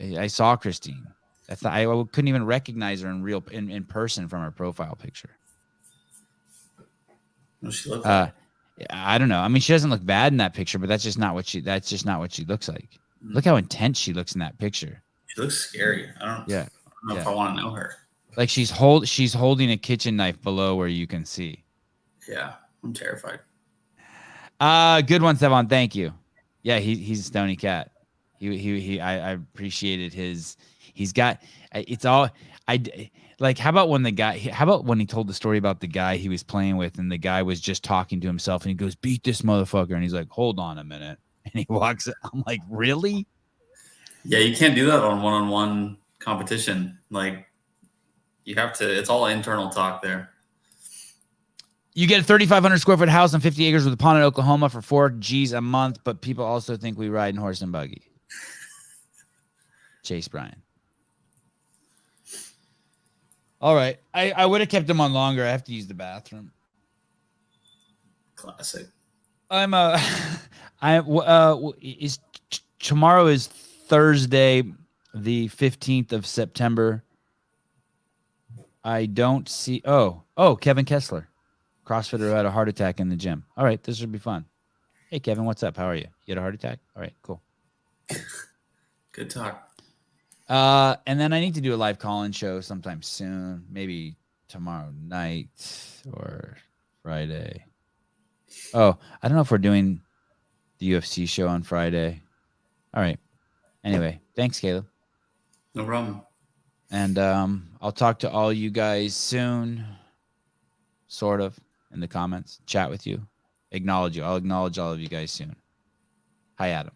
Speaker 1: I saw Christine. I couldn't even recognize her in person from her profile picture.
Speaker 3: What does she look like?
Speaker 1: I don't know. I mean, she doesn't look bad in that picture, but that's just not what she looks like. Look how intense she looks in that picture.
Speaker 3: She looks scary. I don't know if I want to know her.
Speaker 1: Like she's holding a kitchen knife below where you can see.
Speaker 3: Yeah, I'm terrified.
Speaker 1: Good one, Sevan. Thank you. Yeah, he's a stony cat. I appreciated his. He's got. It's all. How about when he told the story about the guy he was playing with, and the guy was just talking to himself, and he goes, "Beat this motherfucker," and he's like, "Hold on a minute," and he walks. I'm like, really?
Speaker 3: Yeah, you can't do that on one-on-one competition. Like, you have to. It's all internal talk there.
Speaker 1: You get a 3,500 square foot house on 50 acres with a pond in Oklahoma for $4,000 a month, but people also think we ride in horse and buggy. Chase Bryan. All right. I would have kept him on longer. I have to use the bathroom.
Speaker 3: Classic.
Speaker 1: Tomorrow is Thursday, the 15th of September. I don't see. Oh, Kevin Kessler. CrossFitter who had a heart attack in the gym. All right, this should be fun. Hey, Kevin, what's up? How are you? You had a heart attack? All right, cool.
Speaker 3: Good talk.
Speaker 1: And then I need to do a live call-in show sometime soon, maybe tomorrow night or Friday. Oh, I don't know if we're doing the UFC show on Friday. All right. Anyway, thanks, Caleb.
Speaker 3: No problem.
Speaker 1: And I'll talk to all you guys soon, sort of. In the comments, chat with you, acknowledge you. I'll acknowledge all of you guys soon. Hi, Adam.